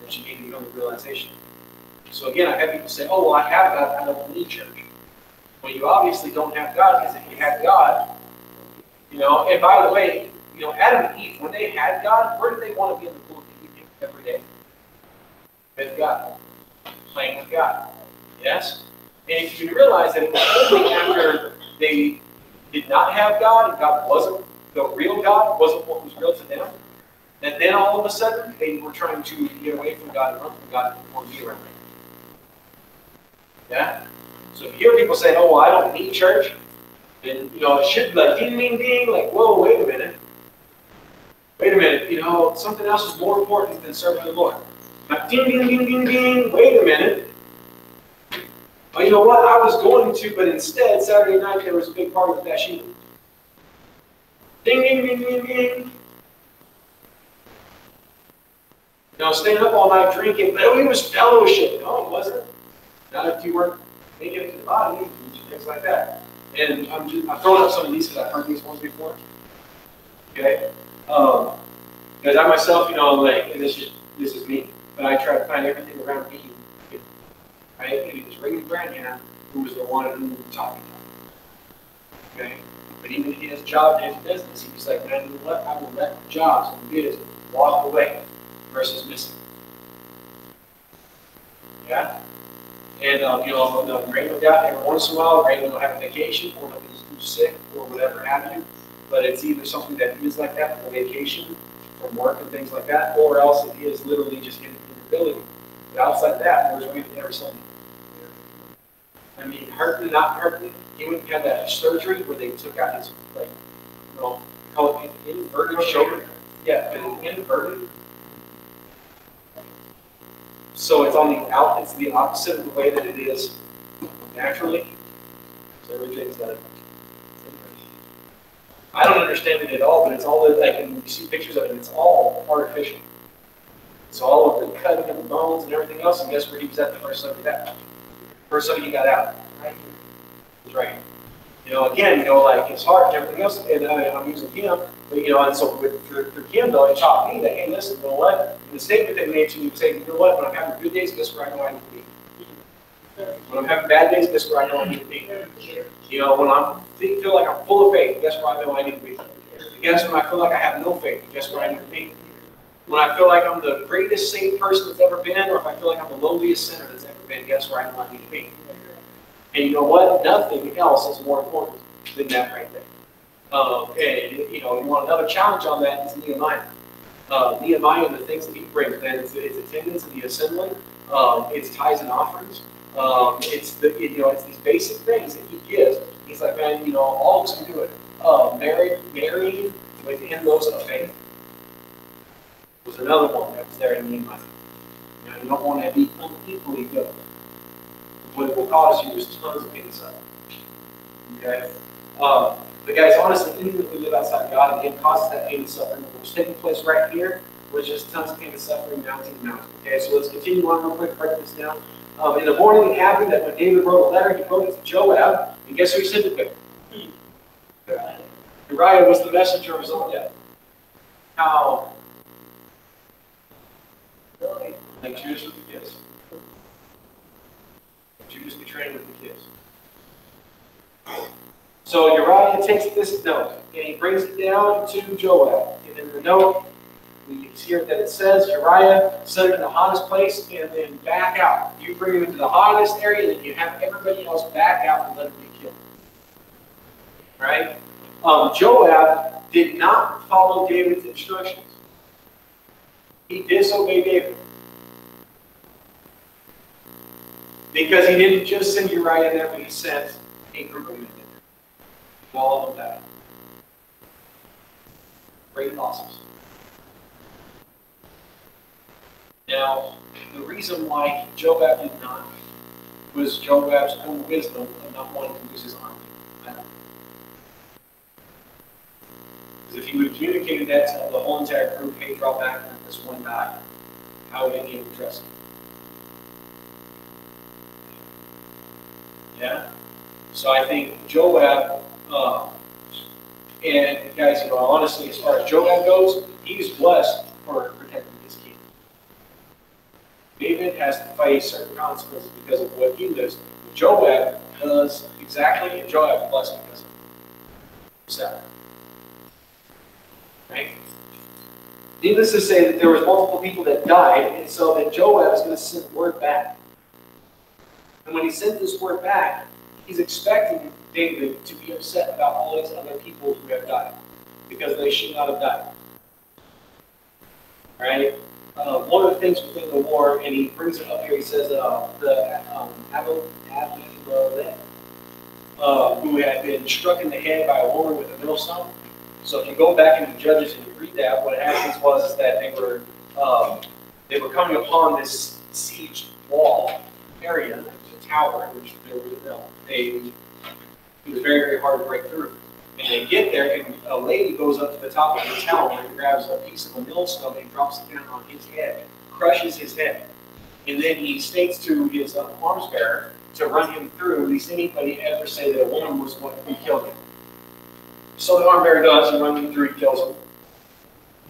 [SPEAKER 1] that you need to come to realization. So again, I've had people say, oh, well, I have God, I don't need church. Well, you obviously don't have God, because if you had God, you know, and by the way, you know, Adam and Eve, when they had God, where did they want to be in the pool of the evening every day? With God. Playing with God. Yes? And if you realize that it was only after they did not have God, and God wasn't, the real God wasn't what was real to them, and then all of a sudden, they were trying to get away from God and run from God and want to be around him. Yeah? So if you hear people say, oh, well, I don't need church, then, you know, it should be like ding, ding, ding, like, whoa, wait a minute. Wait a minute, you know, something else is more important than serving the Lord. Now, ding, ding, ding, ding, ding, wait a minute. Well, you know what, I was going to, but instead, Saturday night, there was a big party with Bathsheba. Ding, ding, ding, ding, ding. You know, staying up all night drinking, but it was fellowship. No, it wasn't. Not if you weren't making it to the body, things like that. And I'm throwing up some of these because I've heard these ones before. Okay? Because I myself, you know, I'm like, and this is me, but I try to find everything around me. Right? And it was Ray Branham who was the one who was talking about. Okay? But even in his job and his business, he was like, man, you know what? I will let jobs and business walk away versus missing. Yeah? And, you know, Ray will out every once in a while, Ray will have a vacation, or he'll be too sick, or whatever have you. But it's either something that is like that, a vacation from work and things like that, or else it is literally just getting inability. But outside that, there's Ray every Sunday. I mean, hurting, not hurting, he went and had that surgery where they took out his, like, you know, call it inverted shoulder. Yeah, an inverted. So it's on the out, it's the opposite of the way that it is naturally. So everything's like, I don't understand it at all, but it's all like, and you see pictures of it, it's all artificial. So all of the cutting of the bones and everything else, and guess where he was at the first Sunday that? First Sunday he got out. Right? That's right. You know, again, you know, like his heart and everything else, and I'm using him, but you know, and so for him though, it taught me that, hey, listen, you know what? And the statement that he made to me was saying, you know what, when I'm having good days, guess where I know I need to be? When I'm having bad days, guess where I know I need to be? You know, when I feel like I'm full of faith, guess where I know I need to be? Guess when I feel like I have no faith, guess where I need to be? When I feel like I'm the greatest saved person that's ever been, or if I feel like I'm the lowliest sinner that's ever been, guess where I know I need to be? And you know what? Nothing else is more important than that right there. And you know, you want another challenge on that is Nehemiah. Nehemiah and the things that he brings, man, it's attendance in the assembly, it's tithes and offerings, it's the, you know, it's these basic things that he gives. He's like, man, you know, all of us can do it. Married within those of faith was another one that was there in Nehemiah. You know, you don't want to be unequally good. What it will cause you is tons of pain and suffering. Okay? But guys, honestly, anything that we live outside God, again, causes that pain and suffering. What's taking place right here was just tons of pain and suffering mounting. Okay, so let's continue on real quick, break this down. In the morning, it happened that when David wrote a letter, he wrote it to Joab, and guess who he sent it with? Uriah was the messenger of his own death. How? Like Judas with the kiss. Judas betraying with the kiss. So Uriah takes this note, and he brings it down to Joab. And in the note, we hear that it says, Uriah, set it in the hottest place, and then back out. You bring him into the hottest area, and then you have everybody else back out and let him be killed. Right? Joab did not follow David's instructions. He disobeyed David. Because he didn't just send Uriah there, but he sent a group of men there. All of them died. Great losses. Now, the reason why Joab did not was Joab's own wisdom of not wanting to lose his army. Because if he would have communicated that to the whole entire group, hey, drop back and let this one die, how would any of them trust him? Yeah? So I think Joab, and guys, honestly, as far as Joab goes, he's blessed for protecting his king. David has to face certain consequences because of what he lives. Joab does exactly, and Joab is blessed because of Sarah. Right? Needless to say that there was multiple people that died, and so then Joab is going to send word back. And when he sent this word back, he's expecting David to be upset about all these other people who have died, because they should not have died. Right? One of the things within the war, and he brings it up here, he says who had been struck in the head by a woman with a millstone. So if you go back into Judges and you read that, what happens was that they were coming upon this siege wall area, the tower, which it was very, very hard to break through. And they get there, and a lady goes up to the top of the tower and grabs a piece of a millstone and drops it down on his head, crushes his head. And then he states to his arms bearer to run him through, lest anybody ever say that a woman was what who killed him. So the arm bearer does, and runs him through, he kills him.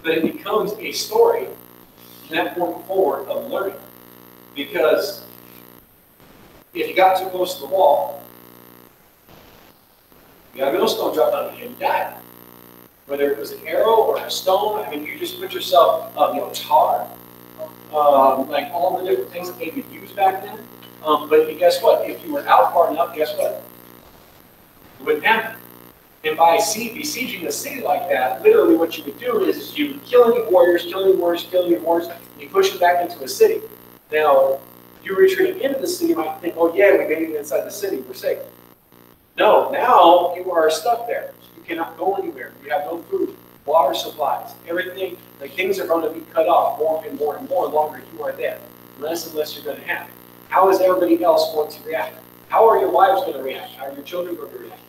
[SPEAKER 1] But it becomes a story from that point forward of learning. Because if you got too close to the wall, you got a millstone dropped on you and died. Whether it was an arrow or a stone, I mean, you just put yourself, tar, like all the different things that they would use back then. But guess what? If you were out far enough, guess what? It wouldn't happen. And by besieging a city like that, literally what you would do is you would kill any warriors, and you push them back into a city. Now, you retreating into the city, you might think, oh yeah, we made it inside the city, we're safe. No, now you are stuck there. You cannot go anywhere. You have no food, water supplies, everything. Like things are going to be cut off more and more and more the longer you are there. Less and less you're going to have. How is everybody else going to react? How are your wives going to react? How are your children going to react?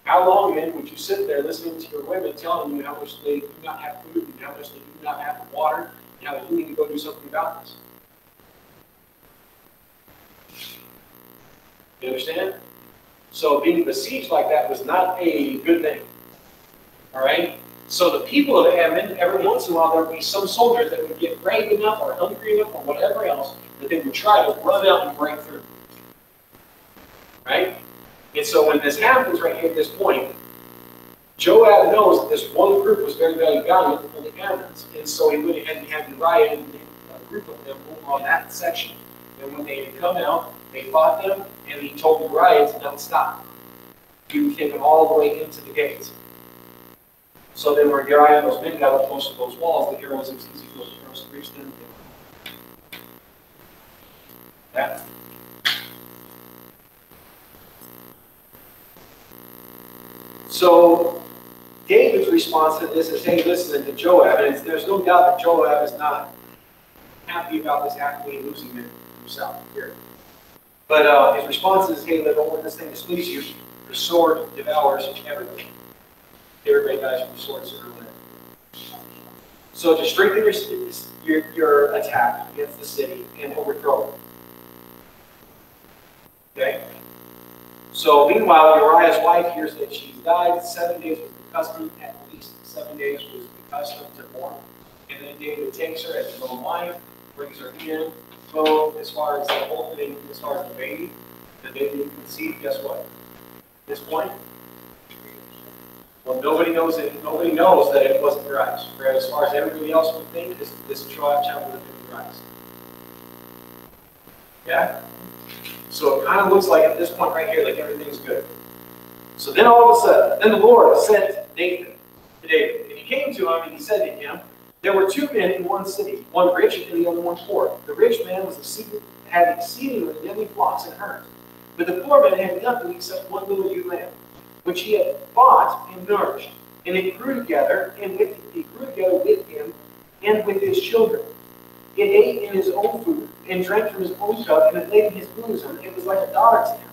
[SPEAKER 1] How long, then, would you sit there listening to your women telling you how much they do not have food and how much they do not have water and how you need to go do something about this? You understand? So being besieged like that was not a good thing. All right? So the people of Ammon, every once in a while, there would be some soldiers that would get brave enough or hungry enough or whatever else that they would try to run out and break through. Right? And so when this happens right here at this point, Joab knows that this one group was very, very valiant for the Ammonites. And so he went ahead and had Uriah and a group of them move on that section. And when they had come out, they fought them, and he told Uriah to not stop. He would take them all the way into the gates. So then when Uriah and those men got up close to those walls, the arrows, it was easy for those arrows to reach them. Yeah. So David's response to this is, hey, listen to Joab. And there's no doubt that Joab is not happy about this happening and losing it himself here. But his response is, hey, don't let this thing displease you. The sword devours everything. Everybody dies from the sword sooner or later. So to strengthen your attack against the city and overthrow it. Okay? So meanwhile, Uriah's wife hears that she's died. 7 days was the custom, at least 7 days was the custom to mourn. And then David takes her as his own wife, brings her in. So as far as the whole thing, as far as the baby conceived, guess what? At this point, well, nobody knows it. Nobody knows that it wasn't Uriah. As far as everybody else would think, this child would have been Uriah. Yeah? So it kind of looks like at this point right here, like everything's good. So then all of a sudden, then the Lord sent Nathan to David. And he came to him and he said to him, there were 2 men in one city, one rich and the other one poor. The rich man had exceedingly many flocks and herds. But the poor man had nothing except one little ewe lamb, which he had bought and nourished. And it grew together, with him and with his children. It ate in his own food and drank from his own cup, and it laid in his bosom. It was like a daughter to him.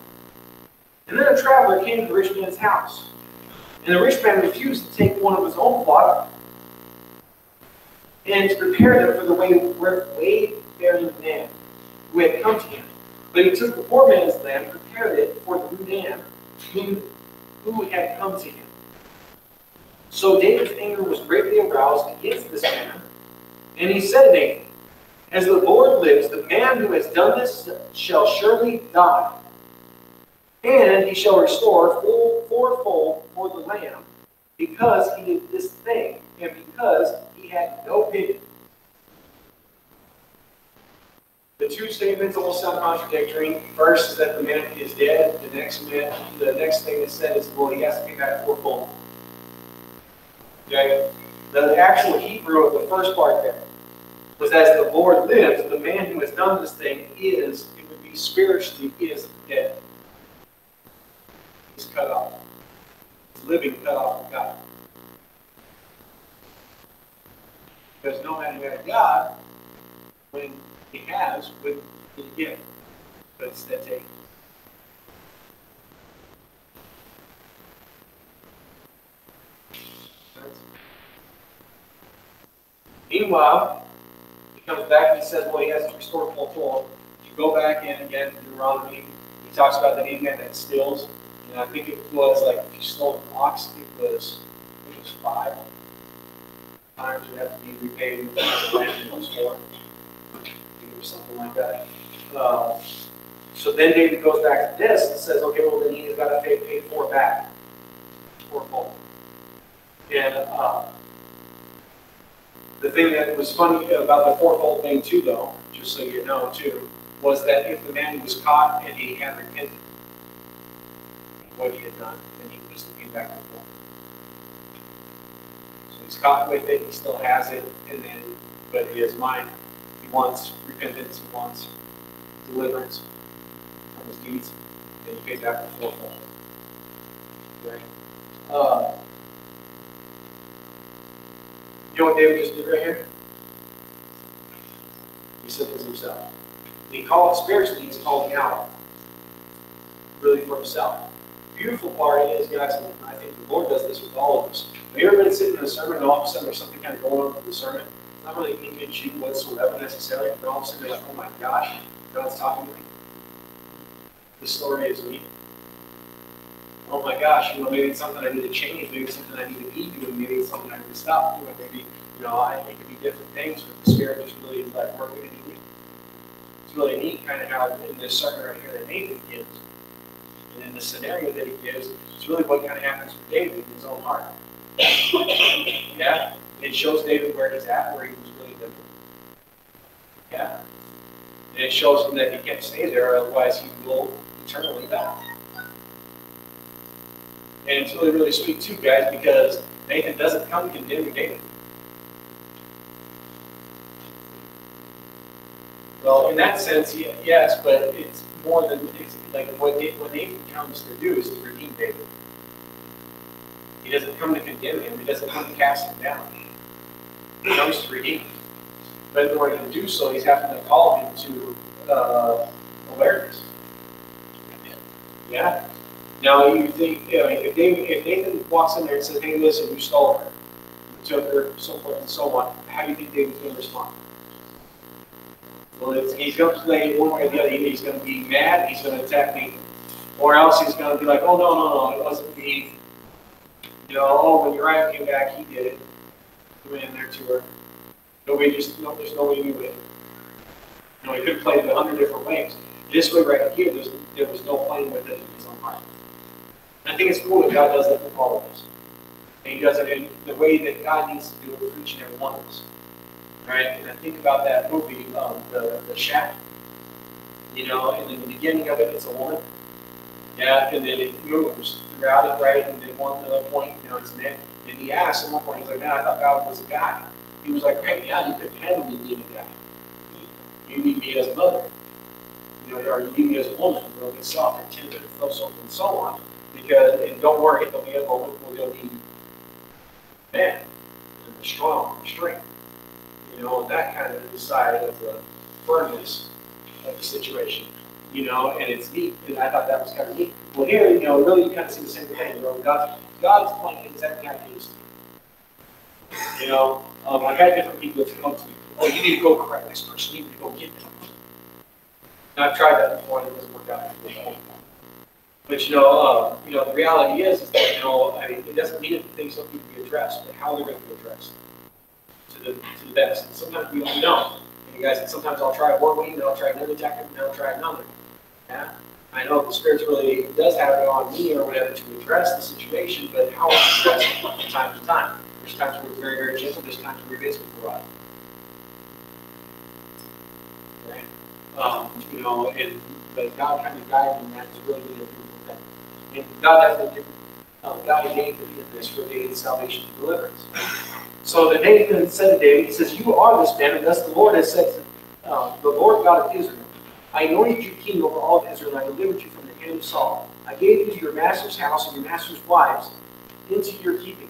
[SPEAKER 1] And then a traveler came to the rich man's house. And the rich man refused to take one of his own flock and to prepare them for the wayfaring man who had come to him. But he took the poor man's lamb and prepared it for the man who had come to him. So David's anger was greatly aroused against this man, and he said to Nathan, as the Lord lives, the man who has done this shall surely die, and he shall restore fourfold for the lamb, because he did this thing, and because he had no pity. The 2 statements almost sound contradictory. First is that the man is dead. The next thing that's said is, well, he has to pay back fourfold. Okay? The actual Hebrew of the first part there was, as the Lord lives, the man who has done this thing it would be spiritually, is dead. He's cut off. He's living cut off from God. Because no man who had God, when he has, would give. But instead take. Meanwhile, he comes back and he says, well, he has to restore full toll. You go back in again to Deuteronomy, he talks about the man that steals. And I think it was like, if you stole an ox, it was 5 times you have to be repaid with the land and restore. Or something like that. So then David goes back to this and says, okay, well, then he's got to pay 4 back. 4-fold. And the thing that was funny about the 4-fold thing too, though, just so you know too, was that if the man was caught and he had repented what he had done, then he was to pay back the 4. So he's caught with it, he still has it, and then, but in his mind, he wants repentance, he wants deliverance from his deeds, and he pays back the 4-fold. Okay? You know what David just did right here? He said this himself. He called spiritually, he's calling out really for himself. The beautiful part is, guys, and I think the Lord does this with all of us. Have you ever been sitting in a sermon and all of a sudden there's something kind of going on with the sermon? It's not really ink and cheek whatsoever necessarily, but all of a sudden you're like, oh my gosh, God's talking to me. This story is me. Oh my gosh, maybe it's something I need to change, maybe it's something I need to be doing, maybe it's something I need to stop doing, maybe, it could be different things, but the Spirit just really is like working in me. It's really neat kind of how in this sermon right here that Nathan gives, and in the scenario that he gives, it's really what kind of happens with David in his own heart. Yeah? It shows David where he's at, where he was really living. Yeah? And it shows him that he can't stay there, otherwise he will eternally die. And it's really, really sweet too, guys, because Nathan doesn't come condemning David. Well, in that sense, yes, but it's more than, it's like what Nathan comes to do is to redeem David. He doesn't come to condemn him. He doesn't come to cast him down. He comes to redeem him. But in order to do so, he's having to call him to awareness. Yeah. Now, you think, if Nathan walks in there and says, hey, listen, you stole her, you took her, so forth and so on, how do you think David's going to respond? Well, he's going to play one way or the other. Either he's going to be mad, he's going to attack me, or else he's going to be like, oh, no, it wasn't me. You know, oh, when Uriah came back, he did it. He went in there to her. There's no way to do it. You know, he could have played it 100 different ways. This way right here, there was no playing with it in his own heart. And I think it's cool that God does that with all of us. And he does it in the way that God needs to do it for each and every one of us. Right? And I think about that movie, the Shack. You know, and in the beginning of it, it's a woman. Yeah, and then it moves throughout it, right? And then one other point, you know, it's a man. And he asked at one point, he's like, man, I thought God was a guy. He was like, hey, yeah, you couldn't handle me being a guy. You need me as a mother. You know, or you need me as a woman. We'll get soft and tender and and so on. Because, and don't worry, there'll be a moment where there'll be man and strong and strength. You know, and that kind of side of the firmness of the situation. You know, and it's neat. And I thought that was kind of neat. Well, here, you know, really you kind of see the same thing. You know, God's playing exactly how he used to. You know, I've had different people that come to me. Oh, you need to go correct this person. You need to go get them. And I've tried that before, and it doesn't work out. But you know, the reality is that, you know, I mean, it doesn't mean that things don't need to be addressed, but how they're going to be addressed to the best. And sometimes we don't know. And you guys, sometimes I'll try one way, and then I'll try another tactic, and then I'll try another. Yeah, I know the Spirit really does have it on me or whatever to address the situation, but how it's addressed from time to time. There's times where we're very, very gentle. There's times where we're basically provide. Okay? You know, and but God kind of guided me, and that's really, really a beautiful thing. And God definitely guided David in this for David's salvation and deliverance. So the Nathan said to David, he says, "You are this man, and thus the Lord has said to the Lord God of Israel, I anointed you king over all of Israel, and I delivered you from the hand of Saul. I gave you to your master's house and your master's wives into your keeping,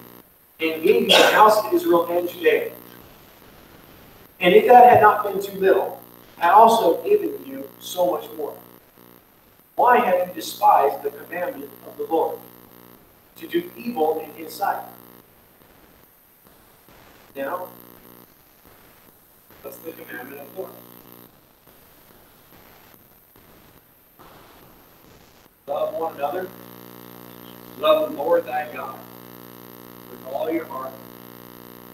[SPEAKER 1] and gave you the house of Israel and Judea. And if that had not been too little, I also have given you so much more. Why have you despised the commandment of the Lord, to do evil in his sight?" Now, what's the commandment of the Lord? Love one another. Love the Lord thy God with all your heart,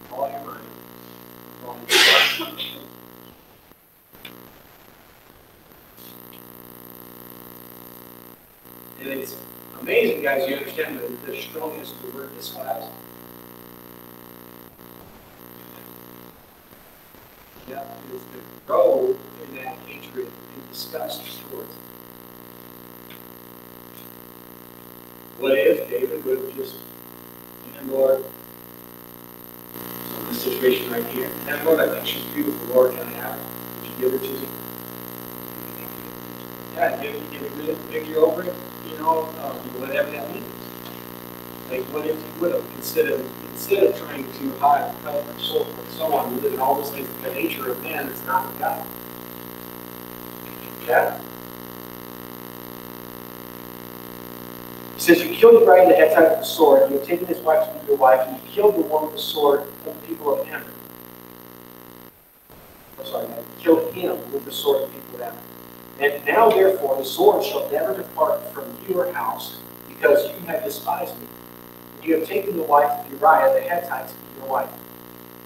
[SPEAKER 1] with all your mind, with all your soul. And it's amazing, guys, you understand the strongness of the word despise. Yeah, it's to grow in that hatred and disgust towards it. What if David would have just, Lord, so this situation right here, and Lord, I think she's beautiful, Lord, can I have her? Would you give her to me? Yeah, give me victory over it, you know, whatever that means. Like, what if you would have, instead of trying to hide, help, and so on, and all those things, the nature of man is not God. Yeah? He says, you killed Uriah the Hittite with the sword, you have taken his wife to be your wife, and you killed the one with the sword of the people of Ammon. I'm sorry, you killed him with the sword of the people of Ammon. And now, therefore, the sword shall never depart from your house, because you have despised me. You have taken the wife of Uriah the Hittite to be your wife.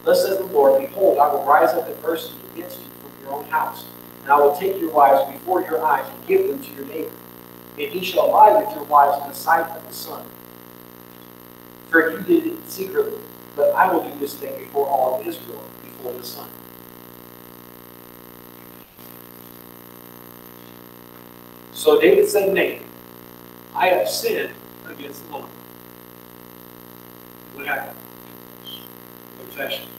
[SPEAKER 1] Thus says the Lord, behold, I will rise up adversity against you from your own house, and I will take your wives before your eyes and give them to your neighbor. And he shall lie with your wives in the sight of the sun. For you did it secretly, but I will do this thing before all of Israel, before the sun. So David said to Nathan, I have sinned against the Lord. What happened? Confession.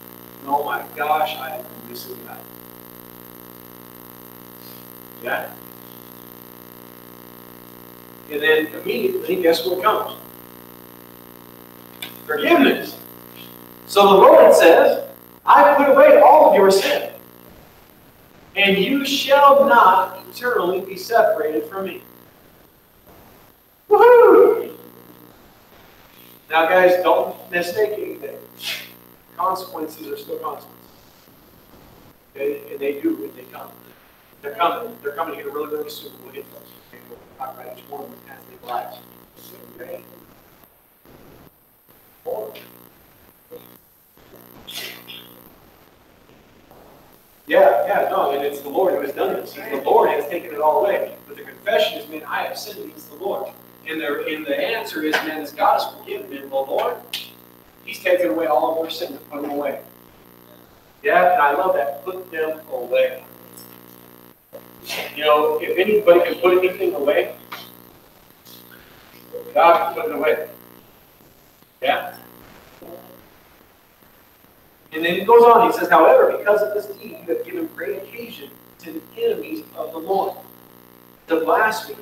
[SPEAKER 1] Oh my gosh, I have been missing God. Yeah? And then immediately, guess what comes? Forgiveness. So the Lord says, I put away all of your sin, and you shall not eternally be separated from me. Woohoo! Now, guys, don't mistake anything. Consequences are still consequences. Okay? And they do when they come. They're coming. They're coming here really, really soon. We'll get those. Okay, we'll talk about each one of them as they rise. Okay? No, and it's the Lord who has done this. The Lord has taken it all away. But the confession is, man, I have sinned against the Lord. And the answer is, man, as God has forgiven them, the Lord, He's taken away all of their sin and put them away. Yeah, and I love that. Put them away. You know, if anybody can put anything away, God can put it away. Yeah? And then he goes on, he says, however, because of this deed, you have given great occasion to the enemies of the Lord to blaspheme.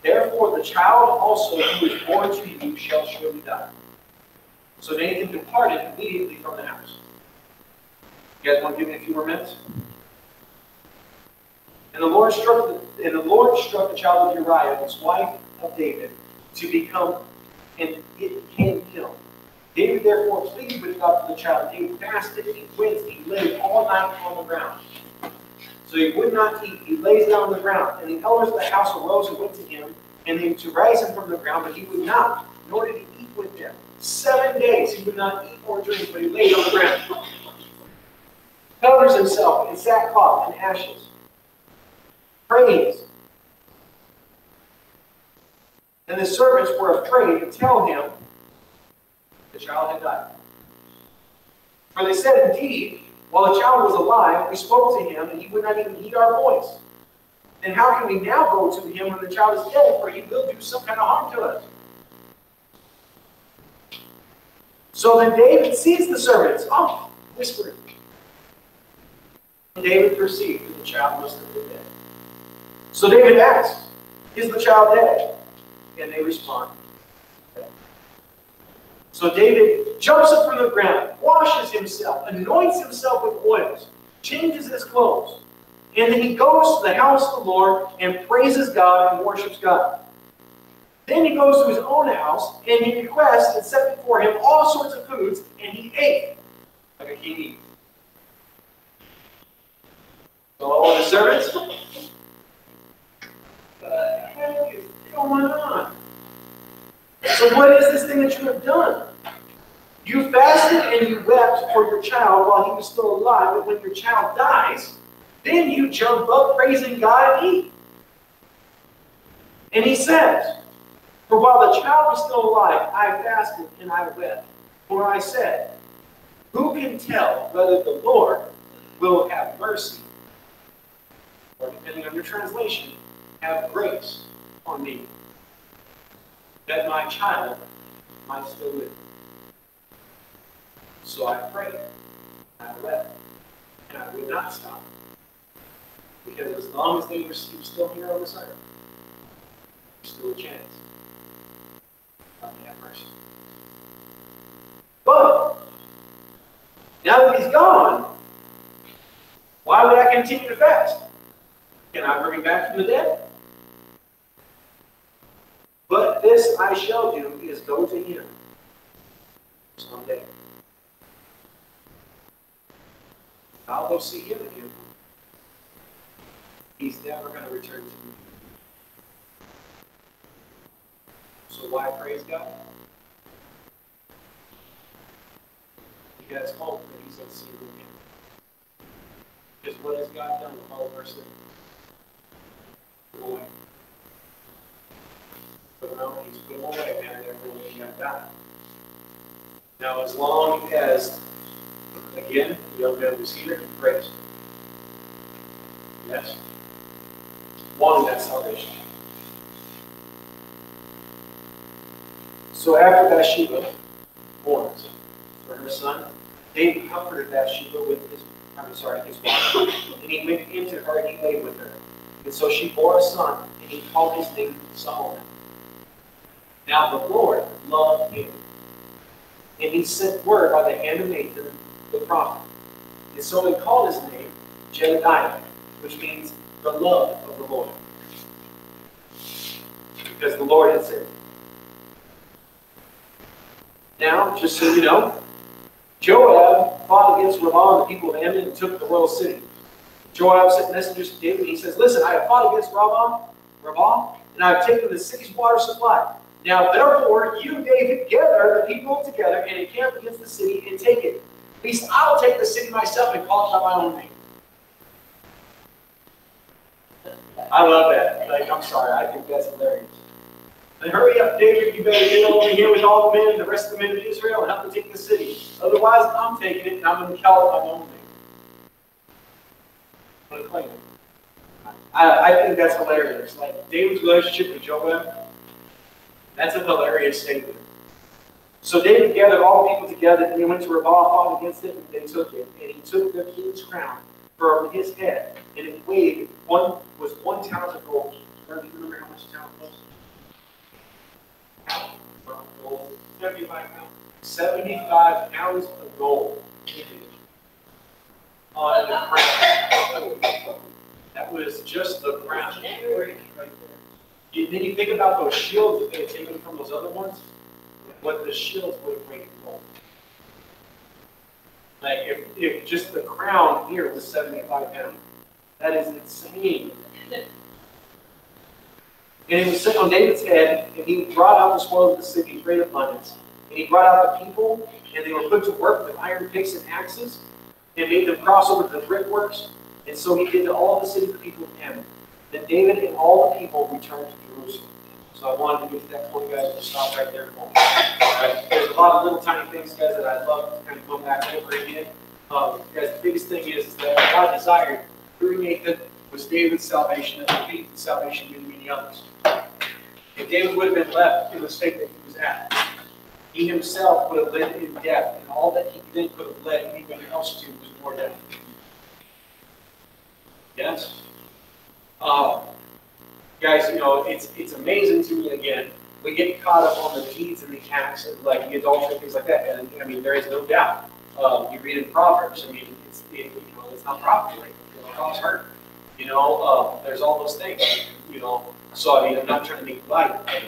[SPEAKER 1] Therefore, the child also who is born to you shall surely die. So Nathan departed immediately from the house. You guys want to give me a few more minutes? And the Lord struck the child of Uriah, his wife of David, to become, and it came killed. David therefore pleaded with God for the child. David fasted, he winced, he lay all night on the ground. So he would not eat, he lays down on the ground. And the elders of the house arose and went to him, and they to raise him from the ground, but he would not, nor did he eat with them. 7 days he would not eat or drink, but he laid on the ground. Covers himself in sackcloth and ashes. Prays. And the servants were afraid to tell him the child had died. For they said, indeed, while the child was alive, we spoke to him, and he would not even heed our voice. Then how can we now go to him when the child is dead, for he will do some kind of harm to us? So then David sees the servants, whispering. And David perceived that the child must have been dead. So David asked, is the child dead? And they respond, dead. So David jumps up from the ground, washes himself, anoints himself with oils, changes his clothes, and then he goes to the house of the Lord and praises God and worships God. Then he goes to his own house and he requests and set before him all sorts of foods, and he ate like a king eats. So all the servants, what the heck is going on? So what is this thing that you have done? You fasted and you wept for your child while he was still alive, but when your child dies, then you jump up praising God and eat. And he says, for while the child was still alive, I fasted and I wept. For I said, who can tell whether the Lord will have mercy, or depending on your translation, have grace on me, that my child might still live. So I prayed, and I wept, and I would not stop. Because as long as they were still here on this earth, there's still a chance. God may have mercy. But now that he's gone, why would I continue to fast? Can I bring him back from the dead? But this I shall do is go to him someday. I'll go see him again. He's never going to return to me. So why praise God? He has hope that he's going to see him again. Because what has God done with all of our sin? Boy. But no, he's put him away, man, therefore he got died. Now, as long as, again, the young man was here, he praised. Yes. Wanting that salvation. So after Bathsheba mourns for her son, David comforted Bathsheba with his wife. And he went into her and he lay with her. And so she bore a son, and he called his name Solomon. Now the Lord loved him. And he sent word by the hand of Nathan the prophet. And so he called his name Jedediah, which means the love of the Lord. Because the Lord had sent him. Now, just so you know, Joab fought against Rabbah and the people of Ammon and took the royal city. Joab sent messengers to David, and he says, listen, I have fought against Rabbah, and I have taken the city's water supply. Now, therefore, you, David, gather the people together and encamp against the city and take it. At least I'll take the city myself and call it by my own name. I love that. Like, I'm sorry, I think that's hilarious. And hurry up, David, you better get over here with all the men and the rest of the men of Israel and help me take the city. Otherwise, I'm taking it and I'm going to call it by my own name. I'm going to claim it. I think that's hilarious. Like, David's relationship with Joab, that's a hilarious statement. So David gathered all the people together, and they went to Rabbah, fought against it, and they took it. And he took the king's crown from his head, and it weighed one talent of gold. Do you remember how much a talent was? 75 pounds. 75 pounds of gold. On the crown. That was just the crown. Then you think about those shields that they had taken from those other ones, what the shields would have weighed gold. Like, if just the crown here was 75 pounds, that is insane. And it was set on David's head, and he brought out the spoils of the city in great abundance. And he brought out the people, and they were put to work with iron picks and axes, and made them cross over the brickworks. And so he did to all the cities of the people of Ammon. Then David and all the people returned to Jerusalem. So I wanted to get to that point, guys. We'll stop right there. Right. There's a lot of little tiny things, guys, that I'd love to kind of go back over again. Guys, the biggest thing is that God desired through Nathan was David's salvation and repeat the salvation of many others. If David would have been left in the state that he was at, he himself would have led in death, and all that he then could have led anybody else to was more death. Yes? Guys, you know, it's amazing to me, again, we get caught up on the deeds and the acts, of, like the adultery and things like that, and I mean, there is no doubt. You read in Proverbs, I mean, it's not properly, cause hurt. You know, there's all those things, you know. So, I mean, I'm not trying to make light of it,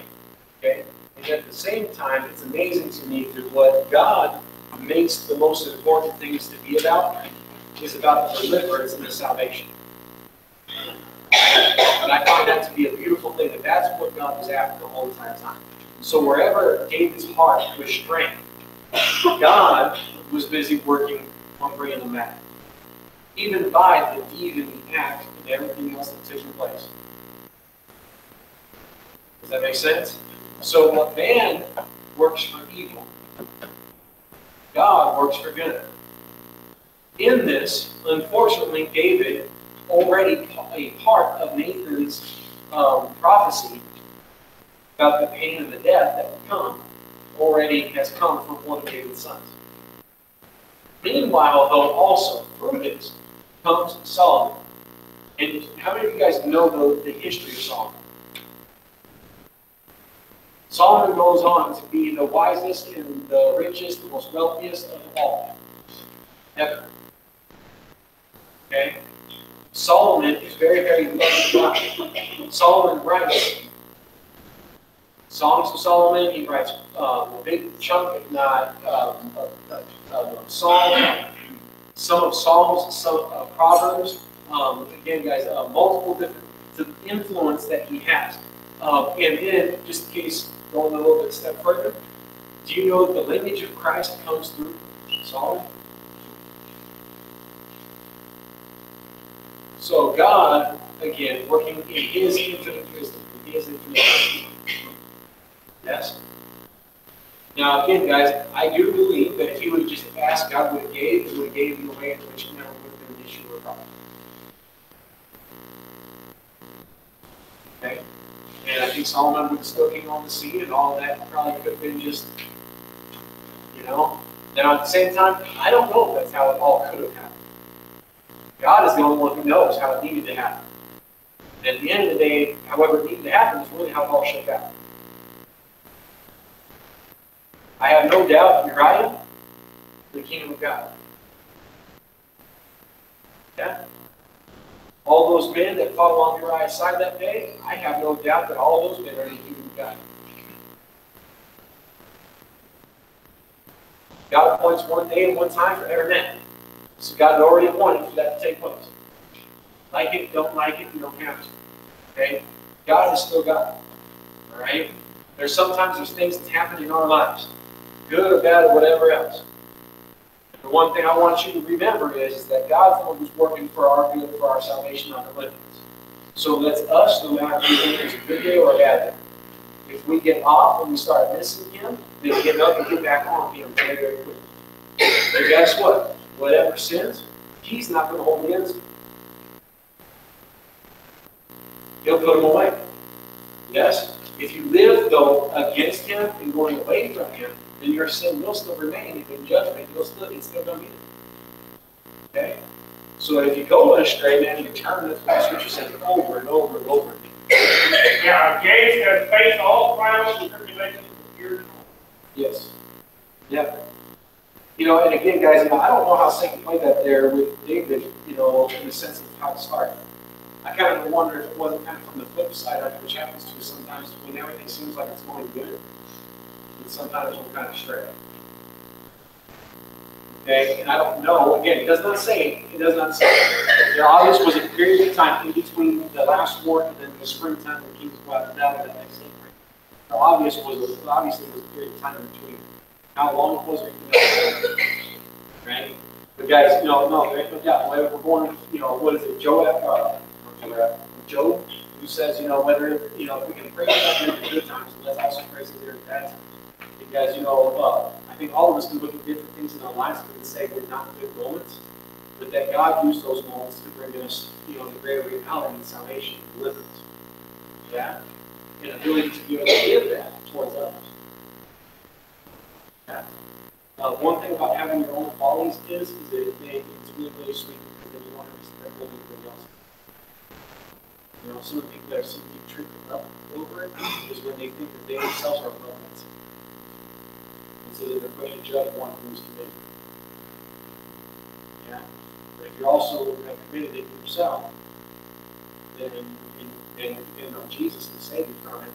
[SPEAKER 1] okay? And at the same time, it's amazing to me that what God makes the most important things to be about is about the deliverance and the salvation. And I find that to be a beautiful thing, that that's what God was after the whole entire time. So wherever David's heart was strength, God was busy working on bringing them back. Even by the deed and the act and everything else that's taking place. Does that make sense? So what man works for evil, God works for good. In this, unfortunately, David, already a part of Nathan's prophecy about the pain and the death that would come, already has come from one of David's sons. Meanwhile, though, also through this comes Solomon. And how many of you guys know the history of Solomon? Solomon goes on to be the wisest and the richest, the most wealthiest of all. Ever. Okay? Solomon is very, very loving God. Solomon writes Songs of Solomon. He writes a big chunk, if not Psalms, some of Psalms, some Proverbs. Again, guys, multiple different influence that he has. And then, just in case, going a little bit step further, do you know that the lineage of Christ comes through Solomon? So God, again, working in His infinite wisdom, in His infinite wisdom. Yes? Now, again, guys, I do believe that if He would have just asked, God would have gave, He would have gave in a way in which it never would have been an issue or a problem. Okay? And I think Solomon would have still came on the scene, and all of that probably could have been just, you know. Now, at the same time, I don't know if that's how it all could have happened. God is the only one who knows how it needed to happen. And at the end of the day, however it needed to happen is really how it all shook out. I have no doubt Uriah, the kingdom of God. Yeah? All those men that fought along Uriah's side that day, I have no doubt that all those men are in the kingdom of God. God appoints one day and one time for every man. So God had already appointed for that to take place. Like it, don't like it, you don't have to. Okay? God is still God. All right? Sometimes things that happen in our lives, good or bad or whatever else. The one thing I want you to remember is that God's the one who's working for our good, for our salvation, our deliverance. So let's us, no matter if we think it's a good day or a bad day, if we get off and we start missing Him, then get up and get back on Him very, very quickly. And guess what? Whatever sins, He's not going to hold against you. He'll put them away. Yes? If you live, though, against Him and going away from Him, then your sin will still remain. And in judgment, it's still going to be there. Okay? So if you go astray, man, you turn. That's what the Scripture says over and over and over again.
[SPEAKER 2] Yeah, James says, face all trials and tribulations with fear and hope.
[SPEAKER 1] Yes. Yeah. You know, and again, guys, you know, I don't know how Satan played that there with David, you know, in the sense of how it started. I kind of wonder if it wasn't kind of from the flip side, which happens to us sometimes when everything seems like it's going good, and sometimes we're kind of stray. Okay, and I don't know. Again, it does not say. It does not say. There obviously was a period of time in between the last war and then the springtime when kings go out to battle that next thing. Now, obviously was a period of time in between. How long was it? Right? But guys, you know, no, there's no doubt. Whether we're going, you know, what is it, Job, who says, you know, whether, you know, if we can praise God during the good times, let's also praise Him during the bad times. Because, you know, I think all of us can look at different things in our lives and say they're not good moments, but that God used those moments to bring us, you know, the greater reality and salvation and deliverance. Yeah? And ability to be able to give that towards others. Yeah. One thing about having your own follies is that it's really, really sweet because then you don't have to spread over anybody else. You know, some of the people that seem to be tripping up over it is when they think that they themselves are above it. And so they're going to judge one who's committed. Yeah? But if you're also committed it yourself, then and on Jesus and save you from it.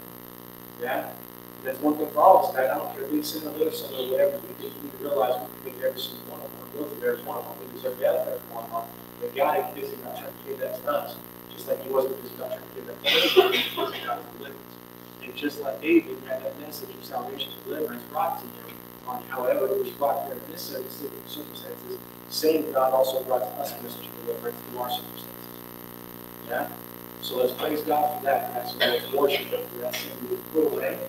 [SPEAKER 1] Yeah? And that's one thing for all of us, guys. I don't care if we sin or live sin or whatever we do, we need to realize we commit every single one of them. We're guilty of every one of them. We deserve death for every one of them. But God is busy not trying to give that to us. Just like He wasn't busy not trying to give that to us. He was busy not to deliverance. And just like David had that message of salvation and deliverance brought to him, on however it was brought there in this circumstances, same God also brought to us a message of deliverance through our circumstances. Yeah? So let's praise God for that. That's what let's worship Him for that sin we put away.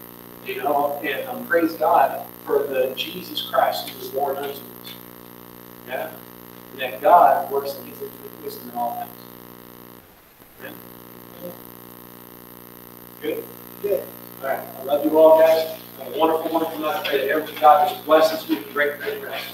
[SPEAKER 1] You know, and praise God for the Jesus Christ who was born unto us. Yeah? And that God works in His infinite wisdom in all things. Yeah? Good? Good. All right. I love you all, guys. Have a wonderful, wonderful night. I pray that every God just bless us with great, great rest.